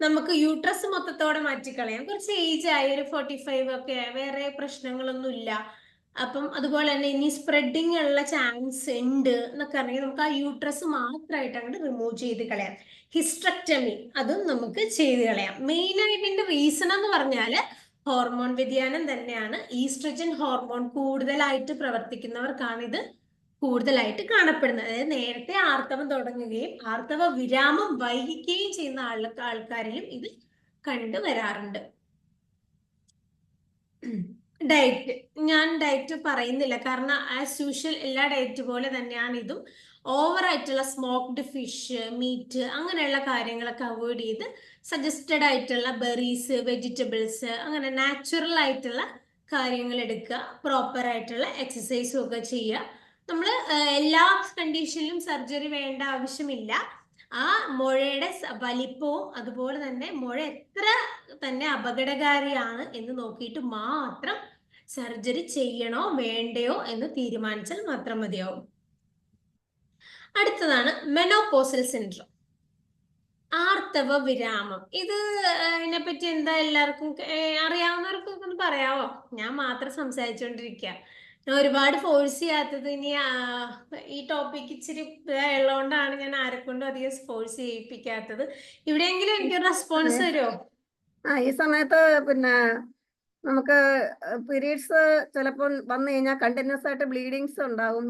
നമുക്ക് യൂട്രസ് മൊത്തത്തോടെ മാറ്റിക്കളയാം. കുറച്ച് ഏജ് ആയി, ഒരു 45 ഒക്കെ, വേറെ പ്രശ്നങ്ങളൊന്നും ഇല്ല. അപ്പം അതുപോലെ തന്നെ ഇനി സ്പ്രെഡിങ് ഉള്ള ചാൻസ് ഉണ്ട് എന്നൊക്കെ അറിയാമെങ്കിൽ നമുക്ക് ആ യൂട്രസ് മാത്രമായിട്ട് അങ്ങോട്ട് റിമൂവ് ചെയ്ത് കളയാം. ഹിസ്റ്ററക്ടമി അതും നമുക്ക് ചെയ്ത് കളയാം. മെയിൻ ആയിട്ട് ഇതിന്റെ റീസൺ എന്ന് പറഞ്ഞാല് ഹോർമോൺ വ്യതിയാനം തന്നെയാണ്. ഈസ്ട്രജൻ ഹോർമോൺ കൂടുതലായിട്ട് പ്രവർത്തിക്കുന്നവർക്കാണ് ഇത് കൂടുതലായിട്ട് കാണപ്പെടുന്നത്. അതായത് നേരത്തെ ആർത്തവം തുടങ്ങുകയും ആർത്തവ വിരാമം വൈകിക്കുകയും ചെയ്യുന്ന ആൾക്കാരിലും ഇത് കണ്ടുവരാറുണ്ട്. ഡയറ്റ്, ഞാൻ ഡയറ്റ് പറയുന്നില്ല, കാരണം ആസ് യൂഷ്വൽ എല്ലാ ഡയറ്റ് പോലെ തന്നെയാണ് ഇതും. ഓവറായിട്ടുള്ള സ്മോക്ഡ് ഫിഷ്, മീറ്റ് അങ്ങനെയുള്ള കാര്യങ്ങളൊക്കെ അവോയ്ഡ് ചെയ്ത് സജസ്റ്റഡ് ആയിട്ടുള്ള ബെറീസ്, വെജിറ്റബിൾസ്, അങ്ങനെ നാച്ചുറൽ ആയിട്ടുള്ള കാര്യങ്ങൾ എടുക്കുക. പ്രോപ്പർ ആയിട്ടുള്ള എക്സസൈസും ഒക്കെ ചെയ്യുക. നമ്മൾ എല്ലാ കണ്ടീഷനിലും സർജറി വേണ്ട ആവശ്യമില്ല. ആ മുഴയുടെ വലിപ്പവും അതുപോലെ തന്നെ മുഴ എത്ര തന്നെ അപകടകാരിയാണ് എന്ന് നോക്കിയിട്ട് മാത്രം സർജറി ചെയ്യണോ വേണ്ടയോ എന്ന് തീരുമാനിച്ചാൽ മാത്രം മതിയാവും. അടുത്തതാണ് മെനോപോസൽ സിൻഡ്രോം, ആർത്തവ വിരാമം. ഇതിനെപ്പറ്റി എന്താ എല്ലാവർക്കും അറിയാവുന്നവർക്കൊക്കെ ഒന്ന് പറയാവോ? ഞാൻ മാത്രം സംസാരിച്ചുകൊണ്ടിരിക്കുക. ഞാൻ ഒരുപാട് ഫോഴ്സ് ചെയ്യാത്തത് ഇനി ഈ ടോപ്പിക് ഇച്ചിരി ഉള്ളതുകൊണ്ടാണ് ഞാൻ ആരെക്കൊണ്ടും അധികം ഫോഴ്സ് ചെയ്യിപ്പിക്കാത്തത്. ഇവിടെയെങ്കിലും എനിക്കൊരു റെസ്പോൺസ് തരുമോ? ഈ സമയത്ത് പിന്നെ നമുക്ക് പീരീഡ്സ് ചിലപ്പോൾ വന്നു കഴിഞ്ഞാൽ കണ്ടിന്യൂസ് ആയിട്ട് ബ്ലീഡിങ്സ് ഉണ്ടാവും.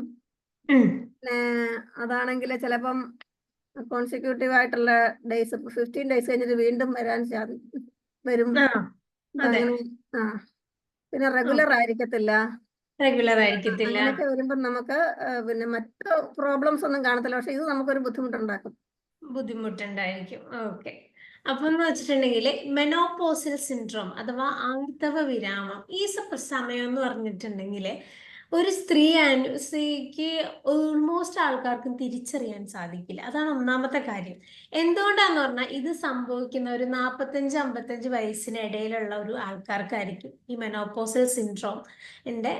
പിന്നെ അതാണെങ്കിൽ ചിലപ്പം കോൺസിക്യൂട്ടീവ് ആയിട്ടുള്ള ഡേയ്സ് 15 ഡേയ്സ് കഴിഞ്ഞിട്ട് വീണ്ടും വരും. അങ്ങനെ പിന്നെ റെഗുലർ ആയിരിക്കത്തില്ല. അങ്ങനെയൊക്കെ വരുമ്പോൾ നമുക്ക് പിന്നെ മറ്റു പ്രോബ്ലംസ് ഒന്നും കാണത്തില്ല, പക്ഷെ ഇത് നമുക്കൊരു ബുദ്ധിമുട്ടുണ്ടായിരിക്കും. ഓക്കെ. അപ്പൊ എന്ന് വെച്ചിട്ടുണ്ടെങ്കിൽ മെനോപോസൽ സിൻഡ്രോം അഥവാ ആർത്തവ വിരാമം ഈ സമയം എന്ന് പറഞ്ഞിട്ടുണ്ടെങ്കിൽ ഒരു സ്ത്രീക്ക് ഓൾമോസ്റ്റ് ആൾക്കാർക്കും തിരിച്ചറിയാൻ സാധിക്കില്ല. അതാണ് ഒന്നാമത്തെ കാര്യം. എന്തുകൊണ്ടാന്ന് പറഞ്ഞാൽ ഇത് സംഭവിക്കുന്ന ഒരു 45-55 വയസ്സിനിടയിലുള്ള ഒരു ആൾക്കാർക്കായിരിക്കും ഈ മെനോപോസൽ സിൻഡ്രോമിന്റെ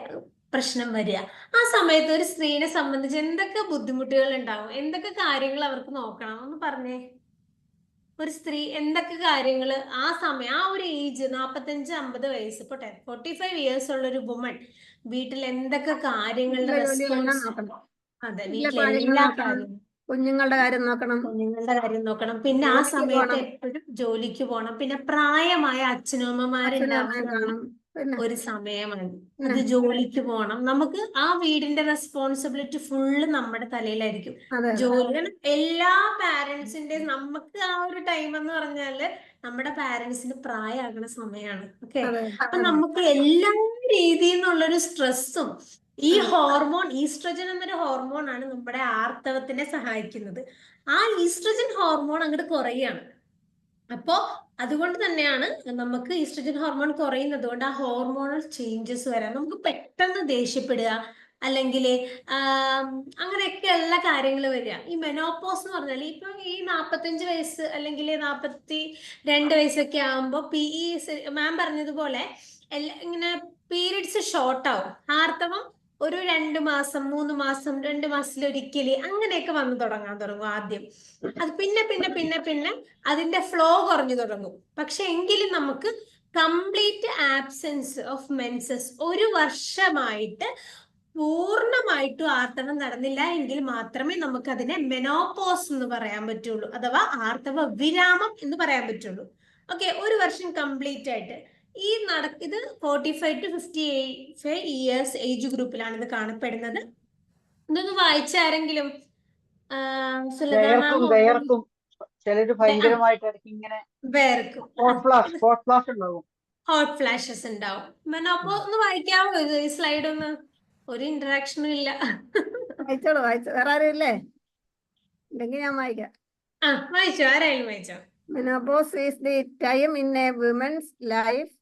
പ്രശ്നം വരിക. ആ സമയത്ത് ഒരു സ്ത്രീനെ സംബന്ധിച്ച് എന്തൊക്കെ ബുദ്ധിമുട്ടുകൾ ഉണ്ടാവും, എന്തൊക്കെ കാര്യങ്ങൾ അവർക്ക് നോക്കണം ഒന്ന് പറഞ്ഞേ. ഒരു സ്ത്രീ എന്തൊക്കെ കാര്യങ്ങൾ ആ സമയം, ആ ഒരു ഏജ് 45-50 വയസ്സ്, ഇപ്പൊ 45 ഇയേഴ്സ് ഉള്ള ഒരു വുമൺ വീട്ടിൽ എന്തൊക്കെ കാര്യങ്ങളുടെ റെസ്പോൺസ്? അതെ, വീട്ടിലെ എല്ലാ കാര്യങ്ങളും. കുഞ്ഞുങ്ങളുടെ കാര്യം നോക്കണം. പിന്നെ ആ സമയത്ത് എപ്പോഴും ജോലിക്ക് പോകണം. പിന്നെ പ്രായമായ അച്ഛനമ്മമാരുണ്ടാവുന്ന ഒരു സമയമാണ് അത്. ജോലിക്ക് പോകണം. നമുക്ക് ആ വീടിന്റെ റെസ്പോൺസിബിലിറ്റി ഫുള്ള് നമ്മുടെ തലയിലായിരിക്കും. ജോലി എല്ലാ പാരന്റ്സിന്റെ, നമുക്ക് ആ ഒരു ടൈം എന്ന് പറഞ്ഞാല് നമ്മുടെ പാരന്റ്സിന് പ്രായമാകുന്ന സമയമാണ്. ഓക്കെ. അപ്പൊ നമുക്ക് എല്ലാ രീതിയിൽ നിന്നുള്ളൊരു സ്ട്രെസ്സും, ഈ ഹോർമോൺ ഈസ്ട്രജൻ എന്നൊരു ഹോർമോൺ ആണ് നമ്മുടെ ആർത്തവത്തിനെ സഹായിക്കുന്നത്. ആ ഈസ്ട്രജൻ ഹോർമോൺ അങ്ങോട്ട് കുറയാണ്. അപ്പോ അതുകൊണ്ട് തന്നെയാണ് നമുക്ക് ഈസ്ട്രജൻ ഹോർമോൺ കുറയുന്നത് കൊണ്ട് ആ ഹോർമോണൽ ചേഞ്ചസ് വരാം. നമുക്ക് പെട്ടെന്ന് ദേഷ്യപ്പെടുക, അല്ലെങ്കിൽ അങ്ങനെയൊക്കെയുള്ള കാര്യങ്ങൾ വരിക. ഈ മെനോപോസ് എന്ന് പറഞ്ഞാൽ ഇപ്പൊ ഈ 45 വയസ്സ് അല്ലെങ്കിൽ 42 വയസ്സൊക്കെ ആകുമ്പോ മാം പറഞ്ഞതുപോലെ ഇങ്ങനെ പീരീഡ്സ് ഷോർട്ട് ആവും. ആർത്തവം ഒരു 2 മാസം 3 മാസം 2 മാസത്തിലൊരിക്കല് അങ്ങനെയൊക്കെ വന്നു തുടങ്ങും ആദ്യം. അത് പിന്നെ അതിന്റെ ഫ്ലോ കുറഞ്ഞു തുടങ്ങും. പക്ഷെ എങ്കിലും നമുക്ക് കംപ്ലീറ്റ് ആബ്സെൻസ് ഓഫ് മെൻസസ് 1 വർഷമായിട്ട് പൂർണ്ണമായിട്ടും ആർത്തവം നടന്നില്ല എങ്കിൽ മാത്രമേ നമുക്ക് അതിനെ മെനോപോസ് എന്ന് പറയാൻ പറ്റുള്ളൂ, അഥവാ ആർത്തവ വിരാമം എന്ന് പറയാൻ പറ്റുള്ളൂ. ഓക്കെ. 1 വർഷം കംപ്ലീറ്റ് ആയിട്ട് ഇത് 45 to 58 ഇയേഴ്സ് ഏജ് ഗ്രൂപ്പിലാണ് ഇത് കാണപ്പെടുന്നത്. ഇതൊന്ന് വായിച്ചാരെങ്കിലും? ചിലര് ഭയങ്കരമായിട്ട് ഇങ്ങനെ ഹോട്ട് ഫ്ലാഷസ് ഉണ്ടാവും. മെനോപ്പോ ഒന്ന് വായിക്കാവോ ഇത്? ഈ സ്ലൈഡ് ഒന്ന്. ഒരു ഇന്ററാക്ഷനും ഇല്ല. വേറെ ആരും ഇല്ലേ? ഉണ്ടെങ്കിൽ ഞാൻ വായിക്കാം. വായിച്ചോ, ആരായാലും വായിച്ചോ. Menopause is the time in a woman's life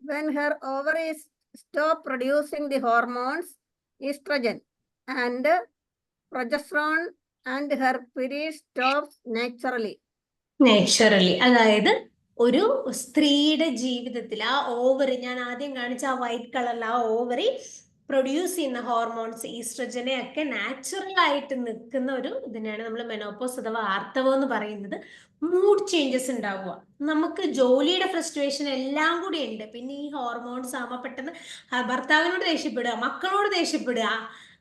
when her ovaries stop producing the hormones estrogen and progesterone and her period stops naturally. അതായത് ഒരു സ്ത്രീയുടെ ജീവിതത്തിൽ ആ ഓവറി, ഞാൻ ആദ്യം കാണിച്ച ആ വൈറ്റ് കളറിൽ ആ ഓവറി പ്രൊഡ്യൂസ് ചെയ്യുന്ന ഹോർമോൺസ് ഈസ്ട്രജനെ ഒക്കെ നാച്ചുറൽ ആയിട്ട് നിൽക്കുന്ന ഒരു ഇതിനാണ് നമ്മൾ മെനോപോസ് അഥവാ ആർത്തവം എന്ന് പറയുന്നത്. മൂഡ് ചേഞ്ചസ് ഉണ്ടാവുക, നമുക്ക് ജോലിയുടെ ഫ്രസ്ട്രേഷൻ എല്ലാം കൂടി ഉണ്ട്. പിന്നെ ഈ ഹോർമോൺസ് ആകുമ്പോൾ പെട്ടെന്ന് ഭർത്താവിനോട് ദേഷ്യപ്പെടുക, മക്കളോട് ദേഷ്യപ്പെടുക,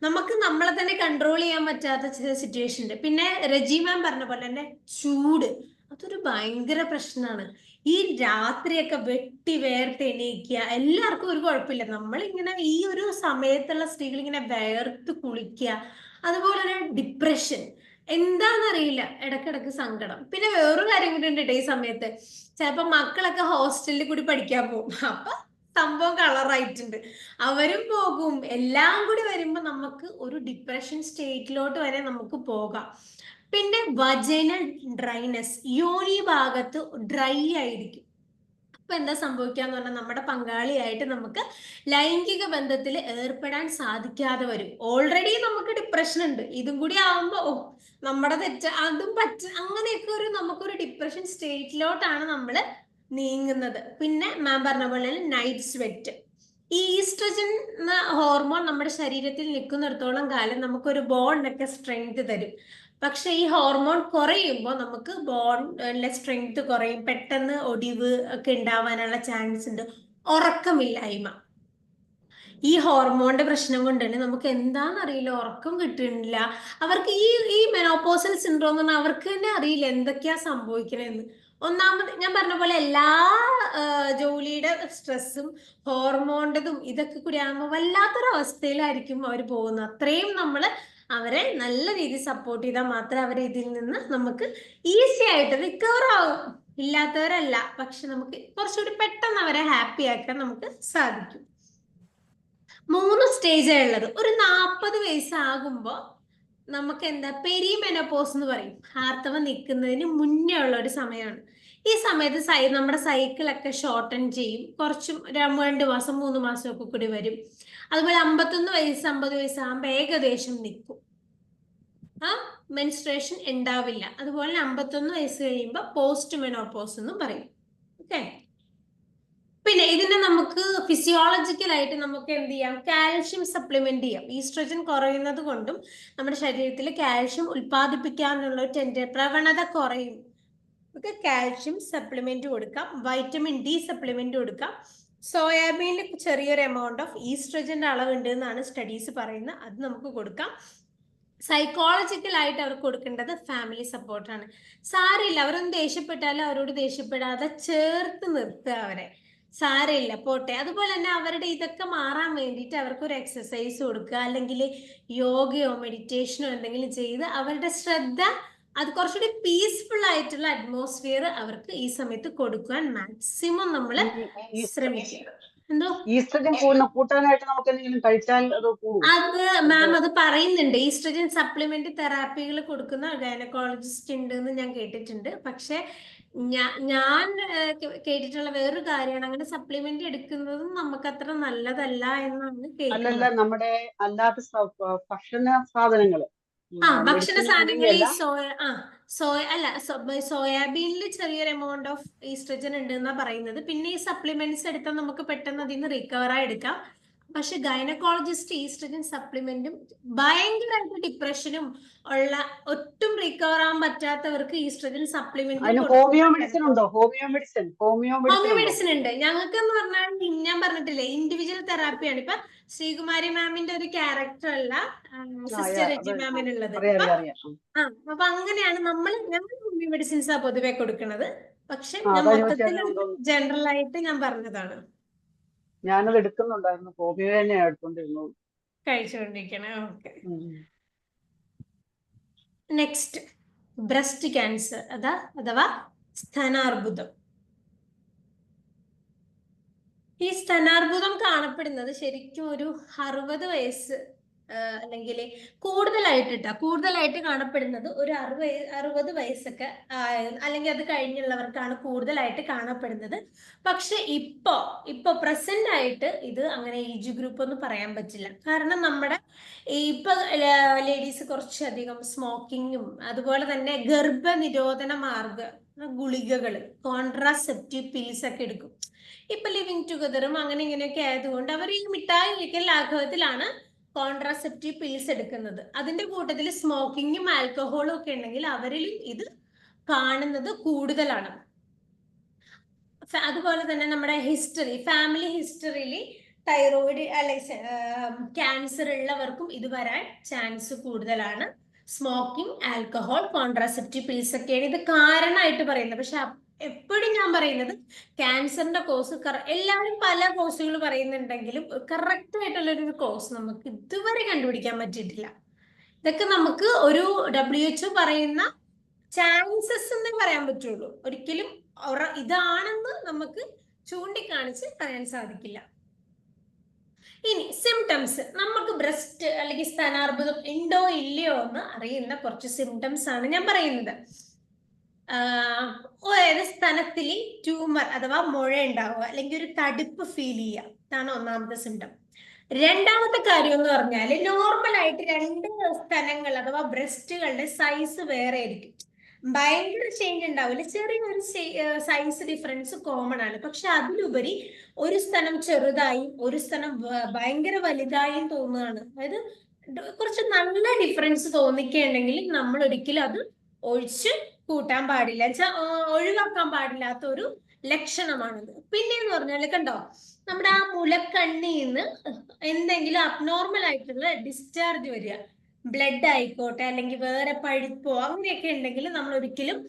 നമുക്ക് നമ്മളെ തന്നെ കൺട്രോൾ ചെയ്യാൻ പറ്റാത്ത ചില സിറ്റുവേഷൻ ഉണ്ട്. പിന്നെ രജി മാം പറഞ്ഞ പോലെ തന്നെ ചൂട്, അതൊരു ഭയങ്കര പ്രശ്നമാണ്. ഈ രാത്രിയൊക്കെ വെട്ടി വേർത്ത് എണീക്കുക, എല്ലാവർക്കും ഒരു കുഴപ്പമില്ല. നമ്മളിങ്ങനെ ഈ ഒരു സമയത്തുള്ള സ്ത്രീകൾ ഇങ്ങനെ വേർത്ത് കുളിക്കുക. അതുപോലെ തന്നെ ഡിപ്രഷൻ, എന്താണെന്നറിയില്ല, ഇടക്കിടക്ക് സങ്കടം. പിന്നെ വേറൊരു കാര്യം കൂടി ഉണ്ട് ഈ സമയത്ത്. ചിലപ്പോ മക്കളൊക്കെ ഹോസ്റ്റലിൽ കൂടി പഠിക്കാൻ പോകും, അപ്പൊ സംഭവം കളറായിട്ടുണ്ട്, അവരും പോകും. എല്ലാം കൂടി വരുമ്പോ നമുക്ക് ഒരു ഡിപ്രഷൻ സ്റ്റേറ്റിലോട്ട് വരെ നമുക്ക് പോകാം. പിന്നെ വജൈനൽ ഡ്രൈനെസ്, യോനി ഭാഗത്ത് ഡ്രൈ ആയിരിക്കും. അപ്പൊ എന്താ സംഭവിക്കാന്ന് പറഞ്ഞാൽ നമ്മുടെ പങ്കാളിയായിട്ട് നമുക്ക് ലൈംഗിക ബന്ധത്തിൽ ഏർപ്പെടാൻ സാധിക്കാതെ വരും. ഓൾറെഡി നമുക്ക് ഡിപ്രഷൻ ഉണ്ട്, ഇതും കൂടി ആവുമ്പോ നമ്മുടെ തെറ്റ് അതും അങ്ങനെയൊക്കെ നമുക്കൊരു ഡിപ്രഷൻ സ്റ്റേറ്റിലോട്ടാണ് നമ്മൾ നീങ്ങുന്നത്. പിന്നെ മാം പറഞ്ഞ പോലെ നൈറ്റ് സ്വെറ്റ്, ഈ ഈസ്ട്രജൻ എന്ന ഹോർമോൺ നമ്മുടെ ശരീരത്തിൽ നിൽക്കുന്നിടത്തോളം കാലം നമുക്കൊരു ബോണിനൊക്കെ സ്ട്രെങ്ത് തരും. പക്ഷെ ഈ ഹോർമോൺ കുറയുമ്പോൾ നമുക്ക് ബോണിലെ സ്ട്രെങ്ത് കുറയും, പെട്ടെന്ന് ഒടിവ് ഒക്കെ ഉണ്ടാവാനുള്ള ചാൻസ് ഉണ്ട്. ഉറക്കമില്ലായ്മ, ഈ ഹോർമോണിന്റെ പ്രശ്നം കൊണ്ട് തന്നെ നമുക്ക് എന്താണെന്നറിയില്ല, ഉറക്കം കിട്ടുന്നില്ല. അവർക്ക് ഈ മെനോപോസൽ സിൻഡ്രോം എന്ന് പറഞ്ഞാൽ അവർക്ക് തന്നെ അറിയില്ല എന്തൊക്കെയാ സംഭവിക്കണെന്ന്. ഒന്നാമത് ഞാൻ പറഞ്ഞ പോലെ എല്ലാ ജോലിയുടെ സ്ട്രെസ്സും ഹോർമോണിൻ്റെതും ഇതൊക്കെ കൂടി ആകുമ്പോൾ വല്ലാത്തൊരവസ്ഥയിലായിരിക്കും അവർ പോകുന്നത്. അത്രയും നമ്മൾ അവരെ നല്ല രീതിയിൽ സപ്പോർട്ട് ചെയ്താൽ മാത്രമേ അവർ ഇതിൽ നിന്ന് നമുക്ക് ഈസി ആയിട്ട് റിക്കവർ ആവും. ഇല്ലാത്തവരല്ല, പക്ഷെ നമുക്ക് കുറച്ചുകൂടി പെട്ടെന്ന് അവരെ ഹാപ്പി ആക്കാൻ നമുക്ക് സാധിക്കും. 3 സ്റ്റേജാ ഉള്ളത്. ഒരു 40 വയസ്സാകുമ്പോൾ നമുക്ക് എന്താ പെരിമെനോപോസ് എന്ന് പറയും. ആർത്തവം നിൽക്കുന്നതിന് മുന്നേ ഉള്ള ഒരു സമയമാണ്. ഈ സമയത്ത് നമ്മുടെ സൈക്കിളൊക്കെ ഷോർട്ടൻ ചെയ്യും, കുറച്ചും 2 മാസം 3 മാസം ഒക്കെ കൂടി വരും. അതുപോലെ 51 വയസ്സ് 50 വയസ്സാകുമ്പോൾ ഏകദേശം നിൽക്കും, മെൻസ്ട്രേഷൻ ഉണ്ടാവില്ല. അതുപോലെ 51 വയസ്സ് കഴിയുമ്പോൾ പോസ്റ്റ് മെനോപോസ് എന്നും പറയും. ഓക്കെ, പിന്നെ ഇതിനെ നമുക്ക് ഫിസിയോളജിക്കലായിട്ട് നമുക്ക് എന്ത് ചെയ്യാം, കാൽഷ്യം സപ്ലിമെന്റ് ചെയ്യാം. ഈസ്ട്രജൻ കുറയുന്നത് കൊണ്ടും നമ്മുടെ ശരീരത്തിൽ കാൽഷ്യം ഉൽപ്പാദിപ്പിക്കാനുള്ള ഒരു പ്രവണത കുറയും. നമുക്ക് കാൽഷ്യം സപ്ലിമെന്റ് കൊടുക്കാം, വൈറ്റമിൻ ഡി സപ്ലിമെന്റ് കൊടുക്കാം. സോയാബീനിൽ ചെറിയൊരു എമൗണ്ട് ഓഫ് ഈസ്ട്രജന്റെ അളവുണ്ട് എന്നാണ് സ്റ്റഡീസ് പറയുന്നത്, അത് നമുക്ക് കൊടുക്കാം. സൈക്കോളജിക്കലായിട്ട് അവർക്ക് കൊടുക്കേണ്ടത് ഫാമിലി സപ്പോർട്ടാണ്. സാരമില്ല, അവരൊന്നും ദേഷ്യപ്പെട്ടാലും അവരോട് ദേഷ്യപ്പെടാതെ ചേർത്ത് നിർത്തുക അവരെ. സാരമില്ല, പോട്ടെ. അതുപോലെ തന്നെ അവരുടെ ഇതൊക്കെ മാറാൻ വേണ്ടിയിട്ട് അവർക്ക് ഒരു എക്സസൈസ് കൊടുക്കുക, അല്ലെങ്കിൽ യോഗയോ മെഡിറ്റേഷനോ എന്തെങ്കിലും ചെയ്ത് അവരുടെ ശ്രദ്ധ അത് കുറച്ചുകൂടി പീസ്ഫുൾ ആയിട്ടുള്ള അറ്റ്മോസ്ഫിയർ അവർക്ക് ഈ സമയത്ത് കൊടുക്കാൻ മാക്സിമം നമ്മൾ ശ്രമിക്കുക. എന്തോ ഈസ്ട്രജൻ കൂട്ടാനായിട്ട് നമുക്ക് എന്തെങ്കിലും കഴിച്ചാൽ അത് കൂടും? അത് മാം അത് പറയുന്നുണ്ട്. ഈസ്ട്രജൻ സപ്ലിമെന്റ് തെറാപ്പികൾ കൊടുക്കുന്ന ഗൈനക്കോളജിസ്റ്റ് ഉണ്ട് എന്ന് ഞാൻ കേട്ടിട്ടുണ്ട്. പക്ഷെ ഞാൻ കേട്ടിട്ടുള്ള വേറൊരു കാര്യമാണ്, അങ്ങനെ സപ്ലിമെന്റ് എടുക്കുന്നതും നമുക്ക് അത്ര നല്ലതല്ല എന്നാണ് കേൾക്കുന്നത്. അല്ലല്ല, നമ്മുടെ അല്ലാത്ത ഭക്ഷണ സാധനങ്ങള്, ഭക്ഷണ സാധനങ്ങൾ ഈ സോയാബീനിൽ ചെറിയൊരു എമൗണ്ട് ഓഫ് ഈസ്ട്രജൻ ഉണ്ട് എന്നാ പറയുന്നത്. പിന്നെ ഈ സപ്ലിമെന്റ്സ് എടുത്താൽ നമുക്ക് പെട്ടെന്ന് അതിൽ നിന്ന് റിക്കവർ ആയി എടുക്കാം. പക്ഷെ ഗൈനക്കോളജിസ്റ്റ് ഈസ്ട്രജൻ സപ്ലിമെന്റും ഭയങ്കരമായിട്ട് ഡിപ്രഷനും ഉള്ള ഒട്ടും റിക്കവർ ആവാൻ പറ്റാത്തവർക്ക് ഈസ്ട്രജൻ സപ്ലിമെന്റ് ഹോമിയോ മെഡിസിൻ ഉണ്ടോ? ഹോമിയോ മെഡിസിൻ ഉണ്ട് ഞങ്ങൾക്ക് എന്ന് പറഞ്ഞാൽ. ഞാൻ പറഞ്ഞിട്ടില്ലേ, ഇൻഡിവിജ്വൽ തെറാപ്പിയാണ്. ഇപ്പൊ ശ്രീകുമാരി മാമിന്റെ ഒരു ക്യാരക്ടർ അല്ല സിസ്റ്റർ രജി മാമിനുള്ളത്. അപ്പൊ അങ്ങനെയാണ് ഞങ്ങൾ ഹോമിയോ മെഡിസിൻസാ പൊതുവെ കൊടുക്കുന്നത്. പക്ഷെ ഞാൻ മൊത്തത്തിൽ ജനറൽ ആയിട്ട് ഞാൻ പറഞ്ഞതാണ്. ഞാനത് എടുക്കുന്നുണ്ടായിരുന്നു, ഹോമിയോ തന്നെയാണ് എടുത്തോണ്ടിരുന്നത്, കഴിച്ചുകൊണ്ടിരിക്കണേ. ഓക്കെ, നെക്സ്റ്റ് ബ്രസ്റ്റ് ക്യാൻസർ അഥവാ സ്തനാർബുദം. ഈ സ്തനാർബുദം കാണപ്പെടുന്നത് ശരിക്കും ഒരു 60 വയസ്സ് അല്ലെങ്കിൽ കൂടുതലായിട്ട് കാണപ്പെടുന്നത് ഒരു 60 വയസ്സൊക്കെ അല്ലെങ്കിൽ അത് കഴിഞ്ഞുള്ളവർക്കാണ് കൂടുതലായിട്ട് കാണപ്പെടുന്നത്. പക്ഷെ ഇപ്പൊ പ്രസന്റ് ആയിട്ട് ഇത് അങ്ങനെ ഏജ് ഗ്രൂപ്പ് ഒന്നും പറയാൻ പറ്റില്ല. കാരണം നമ്മുടെ ഇപ്പൊ ലേഡീസ് കുറച്ചധികം സ്മോക്കിങ്ങും അതുപോലെ തന്നെ ഗർഭനിരോധന മാർഗ ഗുളികകൾ, കോൺട്രാസെപ്റ്റീവ് പിൽസ് ഒക്കെ എടുക്കും. ഇപ്പൊ ലിവിങ് ടുഗദറും അങ്ങനെ ഇങ്ങനെയൊക്കെ ആയതുകൊണ്ട് അവർ ഈ മിഠായി കഴിക്കൽ ലാഘവത്തിലാണ് കോൺട്രാസെപ്റ്റീവ് പിൽസ് എടുക്കുന്നത്. അതിന്റെ കൂട്ടത്തിൽ സ്മോക്കിങ്ങും ആൽക്കഹോളും ഒക്കെ ഉണ്ടെങ്കിൽ അവരിലും ഇത് കാണുന്നത് കൂടുതലാണ്. അതുപോലെ തന്നെ നമ്മുടെ ഫാമിലി ഹിസ്റ്ററിയിൽ തൈറോയിഡ് അല്ലെങ്കിൽ ക്യാൻസർ ഉള്ളവർക്കും ഇത് വരാൻ ചാൻസ് കൂടുതലാണ്. സ്മോക്കിംഗ്, ആൽക്കഹോൾ, കോൺട്രാസെപ്റ്റീവ് പിൽസ് ഒക്കെയാണ് ഇത് കാരണമായിട്ട് പറയുന്നത്. പക്ഷെ എപ്പോഴും ഞാൻ പറയുന്നത് ക്യാൻസറിന്റെ കോസ് എല്ലാവരും പല കോസുകൾ പറയുന്നുണ്ടെങ്കിലും കറക്റ്റ് ആയിട്ടുള്ളൊരു കോസ് നമുക്ക് ഇതുവരെ കണ്ടുപിടിക്കാൻ പറ്റിയിട്ടില്ല. ഇതൊക്കെ നമുക്ക് ഒരു WHO പറയുന്ന ചാൻസസ് എന്നേ പറയാൻ പറ്റുള്ളൂ. ഒരിക്കലും ഇതാണെന്ന് നമുക്ക് ചൂണ്ടിക്കാണിച്ച് പറയാൻ സാധിക്കില്ല. ഇനി സിംറ്റംസ്, നമുക്ക് ബ്രസ്റ്റ് അല്ലെങ്കിൽ സ്തനാർബുദം ഉണ്ടോ ഇല്ലയോ എന്ന് അറിയുന്ന കുറച്ച് സിംറ്റംസ് ആണ് ഞാൻ പറയുന്നത്. അതായത് സ്തനത്തിൽ ട്യൂമർ അഥവാ മുഴ ഉണ്ടാവുക അല്ലെങ്കിൽ ഒരു തടിപ്പ് ഫീൽ ചെയ്യുക, ഇതാണ് ഒന്നാമത്തെ സിംറ്റം. രണ്ടാമത്തെ കാര്യം എന്ന് പറഞ്ഞാൽ നോർമൽ ആയിട്ട് രണ്ട് സ്തനങ്ങൾ അഥവാ ബ്രസ്റ്റുകളുടെ സൈസ് വേറെ ആയിരിക്കും. ഭയങ്കര ചേഞ്ച് ഉണ്ടാവില്ല, ചെറിയൊരു സൈസ് ഡിഫറൻസ് കോമൺ ആണ്. പക്ഷെ അതിലുപരി ഒരു സ്തനം ചെറുതായും ഒരു സ്തനം ഭയങ്കര വലുതായും തോന്നുകയാണ്. അതായത് കുറച്ച് നല്ല ഡിഫറൻസ് തോന്നിക്കുകയുണ്ടെങ്കിൽ നമ്മൾ ഒരിക്കലും അത് ഒഴിച്ച് കൂട്ടാൻ പാടില്ല, ഒഴിവാക്കാൻ പാടില്ലാത്ത ഒരു ലക്ഷണമാണിത്. പിന്നെന്ന് പറഞ്ഞാൽ കണ്ടോ, നമ്മുടെ ആ മുലക്കണ്ണിന്ന് എന്തെങ്കിലും അബ്നോർമൽ ആയിട്ടുള്ള ഡിസ്ചാർജ് വരിക, ബ്ലഡ് ആയിക്കോട്ടെ അല്ലെങ്കിൽ വേറെ പഴുപ്പോ അങ്ങനെയൊക്കെ ഉണ്ടെങ്കിൽ നമ്മൾ ഒരിക്കലും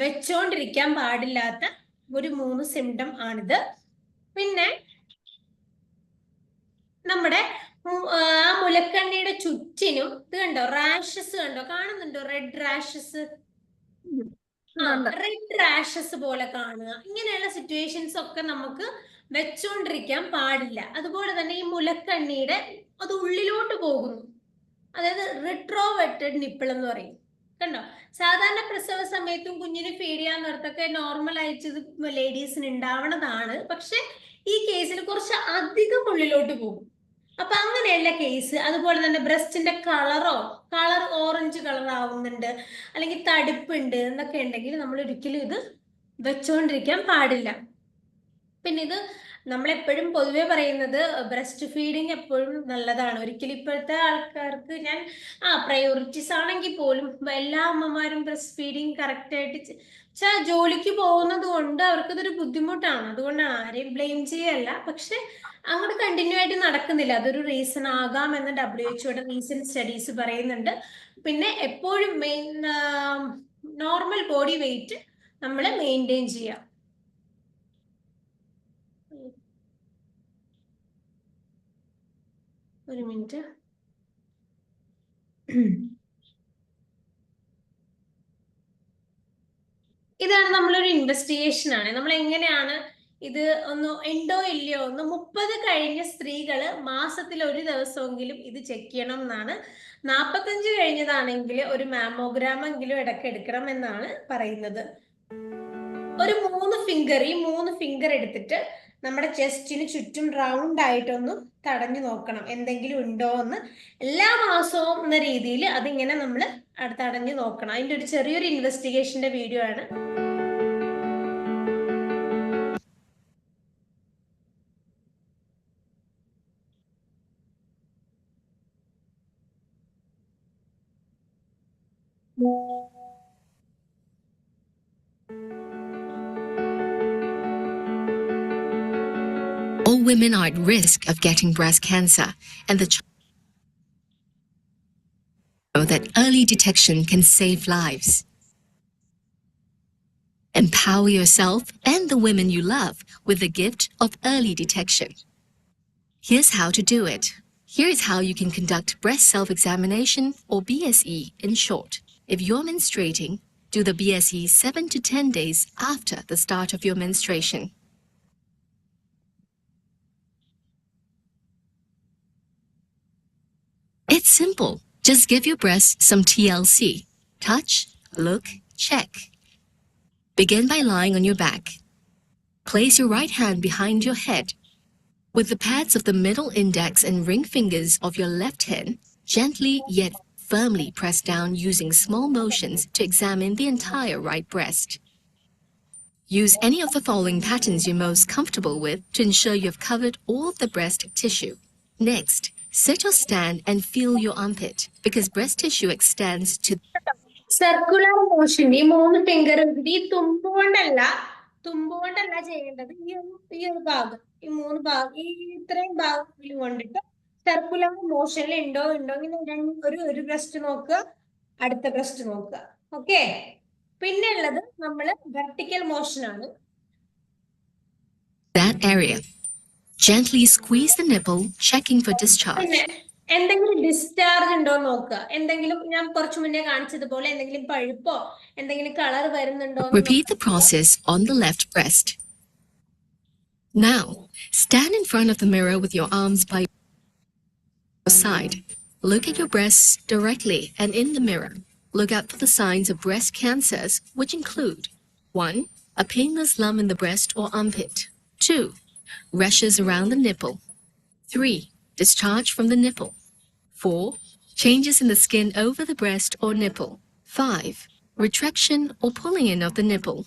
വെച്ചോണ്ടിരിക്കാൻ പാടില്ലാത്ത ഒരു 3 സിംറ്റം ആണിത്. പിന്നെ നമ്മുടെ ആ മുലക്കണ്ണിയുടെ ചുറ്റിനും ഇത് കണ്ടോ, റാഷസ് കണ്ടോ, കാണുന്നുണ്ടോ? റെഡ് റാഷസ്, റെഡ് റാഷസ് പോലെ കാണുക. ഇങ്ങനെയുള്ള സിറ്റുവേഷൻസ് ഒക്കെ നമുക്ക് വെച്ചോണ്ടിരിക്കാൻ പാടില്ല. അതുപോലെ തന്നെ ഈ മുലക്കണ്ണിയുടെ അത് ഉള്ളിലോട്ട് പോകുന്നു, അതായത് റിട്രോവെർട്ടഡ് നിപ്പിൾ എന്ന് പറയും. കണ്ടോ, സാധാരണ പ്രസവ സമയത്തും കുഞ്ഞിന് ഫീഡ് ചെയ്യാൻ നേരത്തൊക്കെ നോർമൽ ആയിട്ട് ഇത് ലേഡീസിന് ഉണ്ടാവണതാണ്. പക്ഷെ ഈ കേസിൽ കുറച്ച് അധികം ഉള്ളിലോട്ട് പോകും. അപ്പൊ അങ്ങനെയുള്ള കേസ്, അതുപോലെ തന്നെ ബ്രസ്റ്റിന്റെ കളർ ഓറഞ്ച് കളർ ആവുന്നുണ്ട് അല്ലെങ്കിൽ തടിപ്പുണ്ട് എന്നൊക്കെ ഉണ്ടെങ്കിൽ നമ്മൾ ഒരിക്കലും ഇത് വെച്ചോണ്ടിരിക്കാൻ പാടില്ല. പിന്നെ ഇത് നമ്മളെപ്പോഴും പൊതുവെ പറയുന്നത് ബ്രസ്റ്റ് ഫീഡിങ് എപ്പോഴും നല്ലതാണ്. ഒരിക്കലും ഇപ്പോഴത്തെ ആൾക്കാർക്ക് ഞാൻ പ്രയോറിറ്റീസ് ആണെങ്കിൽ പോലും എല്ലാ അമ്മമാരും ബ്രസ്റ്റ് ഫീഡിങ് കറക്റ്റ് ആയിട്ട് ജോലിക്ക് പോകുന്നത് കൊണ്ട് അവർക്കിതൊരു ബുദ്ധിമുട്ടാണ്. അതുകൊണ്ടാണ്, ആരെയും ബ്ലെയിം ചെയ്യല്ല. പക്ഷെ അങ്ങോട്ട് കണ്ടിന്യൂ ആയിട്ട് നടക്കുന്നില്ല, അതൊരു റീസൺ ആകാം എന്ന് WHO റീസെന്റ് സ്റ്റഡീസ് പറയുന്നുണ്ട്. പിന്നെ എപ്പോഴും നോർമൽ ബോഡി വെയിറ്റ് നമ്മൾ മെയിൻറ്റെയിൻ ചെയ്യാം. ഒരു മിനിറ്റ്. ഇതാണ് നമ്മളൊരു ഇൻവെസ്റ്റിഗേഷൻ ആണ്. നമ്മൾ എങ്ങനെയാണ് ഇത് ഉണ്ടോ ഇല്ലയോ 30 കഴിഞ്ഞ സ്ത്രീകള് മാസത്തിൽ ഒരു ദിവസമെങ്കിലും ഇത് ചെക്ക് ചെയ്യണം എന്നാണ്. 45 കഴിഞ്ഞതാണെങ്കിൽ ഒരു മാമോഗ്രാം എങ്കിലും ഇടയ്ക്ക് എടുക്കണം എന്നാണ് പറയുന്നത്. ഒരു 3 ഫിംഗർ എടുത്തിട്ട് നമ്മുടെ ചെസ്റ്റിന് ചുറ്റും റൗണ്ട് ആയിട്ടൊന്ന് തടഞ്ഞു നോക്കണം, എന്തെങ്കിലും ഉണ്ടോ എന്ന്. എല്ലാ മാസവും എന്ന രീതിയിൽ അതിങ്ങനെ നമ്മൾ തടഞ്ഞു നോക്കണം. അതിന്റെ ഒരു ചെറിയൊരു ഇൻവെസ്റ്റിഗേഷന്റെ വീഡിയോ ആണ്. All women are at risk of getting breast cancer, and know that early detection can save lives. Empower yourself and the women you love with the gift of early detection. Here's how to do it. Here is how you can conduct breast self-examination, or BSE in short. If you're menstruating, do the BSE 7 to 10 days after the start of your menstruation. It's simple. Just give your breast some TLC. Touch, look, check. Begin by lying on your back. Place your right hand behind your head. With the pads of the middle index and ring fingers of your left hand, gently yet firmly press down using small motions to examine the entire right breast. Use any of the following patterns you're most comfortable with to ensure you've covered all of the breast tissue. Next, sit or stand and feel your armpit, because breast tissue extends to circular motion. ഈ 3 finger ഈ തുമ്പുകൊണ്ടല്ല ചെയ്യേണ്ടത്. ഈ ഒരു ഭാഗം, ഈ 3 ഭാഗം, ഈ ഇത്രയും ഭാഗത്തിൽ കൊണ്ടിട്ട് സർക്കുലർ മോഷനിൽ ഉണ്ടോ ഇങ്ങനെ ഒരു ബ്രസ്റ്റ് നോക്കുക, അടുത്ത ബ്രസ്റ്റ് നോക്കുക. ഓക്കെ. പിന്നെ ഉള്ളത് നമ്മള് വെർട്ടിക്കൽ മോഷൻ ആണ്. that area. Gently squeeze the nipple, checking for discharge. പിന്നെ എന്തെങ്കിലും ഡിസ്ചാർജ് ഉണ്ടോ നോക്കുക. എന്തെങ്കിലും ഞാൻ കുറച്ചു മുന്നേ കാണിച്ചതുപോലെ എന്തെങ്കിലും പഴുപ്പോ എന്തെങ്കിലും കളർ വരുന്നുണ്ടോ. Repeat the process on the left breast. Now, stand in front of the mirror with your arms by your side. Look at your breasts directly and in the mirror. Look out for the signs of breast cancers, which include 1. A painless lump in the breast or armpit. 2. Rashes around the nipple. 3. Discharge from the nipple. 4. Changes in the skin over the breast or nipple. 5. Retraction or pulling in of the nipple.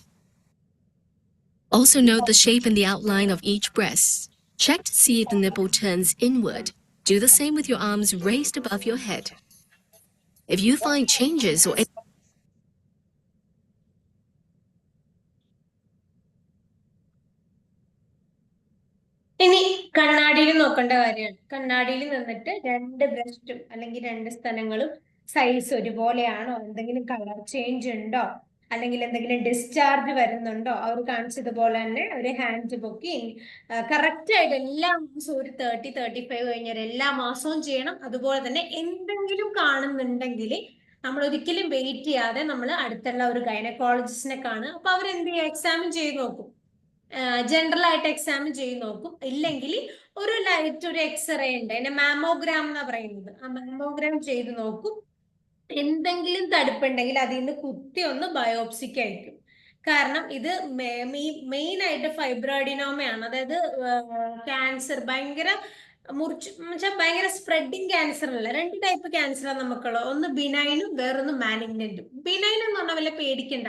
Also note the shape and the outline of each breast. Check to see if the nipple turns inward. Do the same with your arms raised above your head. If you find changes or ഇനി കണ്ണാടിയിൽ നോക്കേണ്ട കാര്യമാണ്. കണ്ണാടിയിൽ നിന്നിട്ട് രണ്ട് ബ്രസ്റ്റും അല്ലെങ്കിൽ രണ്ട് സ്ഥലങ്ങളും സൈസ് ഒരുപോലെയാണോ, എന്തെങ്കിലും കളർ ചേഞ്ച് ഉണ്ടോ, അല്ലെങ്കിൽ എന്തെങ്കിലും ഡിസ്ചാർജ് വരുന്നുണ്ടോ, അവർ കാണിച്ചതുപോലെ തന്നെ ഒരു ഹാൻഡ് പൊക്കി കറക്റ്റ് ആയിട്ട് എല്ലാ മാസവും ഒരു 30-35 കഴിഞ്ഞാൽ എല്ലാ മാസവും ചെയ്യണം. അതുപോലെ തന്നെ എന്തെങ്കിലും കാണുന്നുണ്ടെങ്കിൽ നമ്മൾ ഒരിക്കലും വെയിറ്റ് ചെയ്യാതെ നമ്മൾ അടുത്തുള്ള ഒരു ഗൈനക്കോളജിസ്റ്റിനെ കാണുക. അപ്പൊ അവരെന്ത് ചെയ്യുക, എക്സാമിൻ ചെയ്ത് നോക്കും, ജനറൽ ആയിട്ട് എക്സാമിൻ ചെയ്ത് നോക്കും. ഇല്ലെങ്കിൽ ഒരു ലൈറ്റ് ഒരു എക്സ്റേ ഉണ്ട്, അതിന്റെ മാമോഗ്രാം എന്നാ പറയുന്നത്, ആ മാമോഗ്രാം ചെയ്ത് നോക്കും. എന്തെങ്കിലും തടുപ്പുണ്ടെങ്കിൽ അതിൽ നിന്ന് കുത്തി ഒന്ന് ബയോപ്സിക്ക് അയക്കും. കാരണം ഇത് മെയിൻ ആയിട്ട് ഫൈബ്രോയിഡിനോമയാണ്, അതായത് ക്യാൻസർ ഭയങ്കര ഭയങ്കര സ്പ്രെഡിങ് ക്യാൻസർ അല്ല. 2 ടൈപ്പ് ക്യാൻസറാണ് നമുക്കുള്ളത്, ഒന്ന് ബിനൈനും വേറൊന്ന് മാലിഗ്നന്റും. ബിനൈൻ എന്ന് പറഞ്ഞാൽ വല്ല പേടിക്കണ്ട,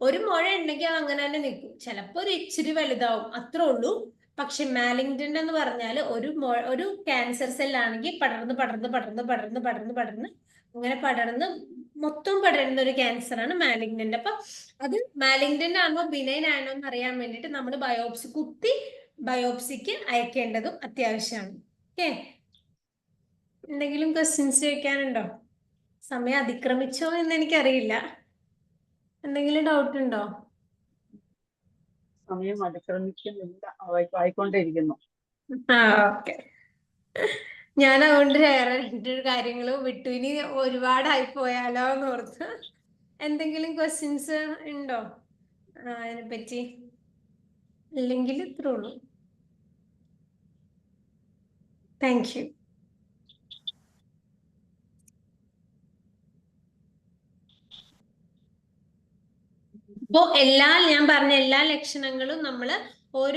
ഒരു മുഴ ഉണ്ടെങ്കിൽ അത് അങ്ങനെ തന്നെ നിൽക്കും, ചിലപ്പോ ഒരു ഇച്ചിരി വലുതാവും, അത്രേ ഉള്ളൂ. പക്ഷെ മാലിഗ്നന്റ് എന്ന് പറഞ്ഞാൽ ഒരു ക്യാൻസർ സെല്ലാണെങ്കിൽ പടർന്ന് പടർന്ന് പടർന്ന് പടർന്ന് പടർന്ന് പടർന്ന് അങ്ങനെ പടർന്ന് മൊത്തം പടരുന്ന ഒരു ക്യാൻസർ ആണ് മാലിഗ്നന്റ്. അപ്പൊ അത് മാലിഗ്നന്റ് ആണോ ബിനൈൻ ആണോ എന്ന് അറിയാൻ വേണ്ടിയിട്ട് നമ്മൾ ബയോപ്സിക്ക് അയക്കേണ്ടതും അത്യാവശ്യമാണ്. ഓക്കെ, എന്തെങ്കിലും ക്വസ്റ്റ്യൻസ് ചോദിക്കാനുണ്ടോ? സമയം അതിക്രമിച്ചോ എന്ന് എനിക്കറിയില്ല. എന്തെങ്കിലും ഡൗട്ട് ഉണ്ടോ? സമയം അതിക്രമിക്കുന്നില്ല, ആയിക്കൊണ്ടേയിരിക്കുന്നു. ഓക്കെ, ഞാൻ അതുകൊണ്ട് വേറെ 2 കാര്യങ്ങൾ വിട്ടു, ഇനി ഒരുപാടായി പോയാലോ എന്ന് ഓർത്ത്. എന്തെങ്കിലും ക്വസ്റ്റ്യൻസ് ഉണ്ടോ അതിനെപ്പറ്റി? ഇല്ലെങ്കിൽ ഇത്രേ ഉള്ളൂ. Thank you. അപ്പോ ഞാൻ പറഞ്ഞ എല്ലാ ലക്ഷണങ്ങളും നമ്മൾ ഓരോ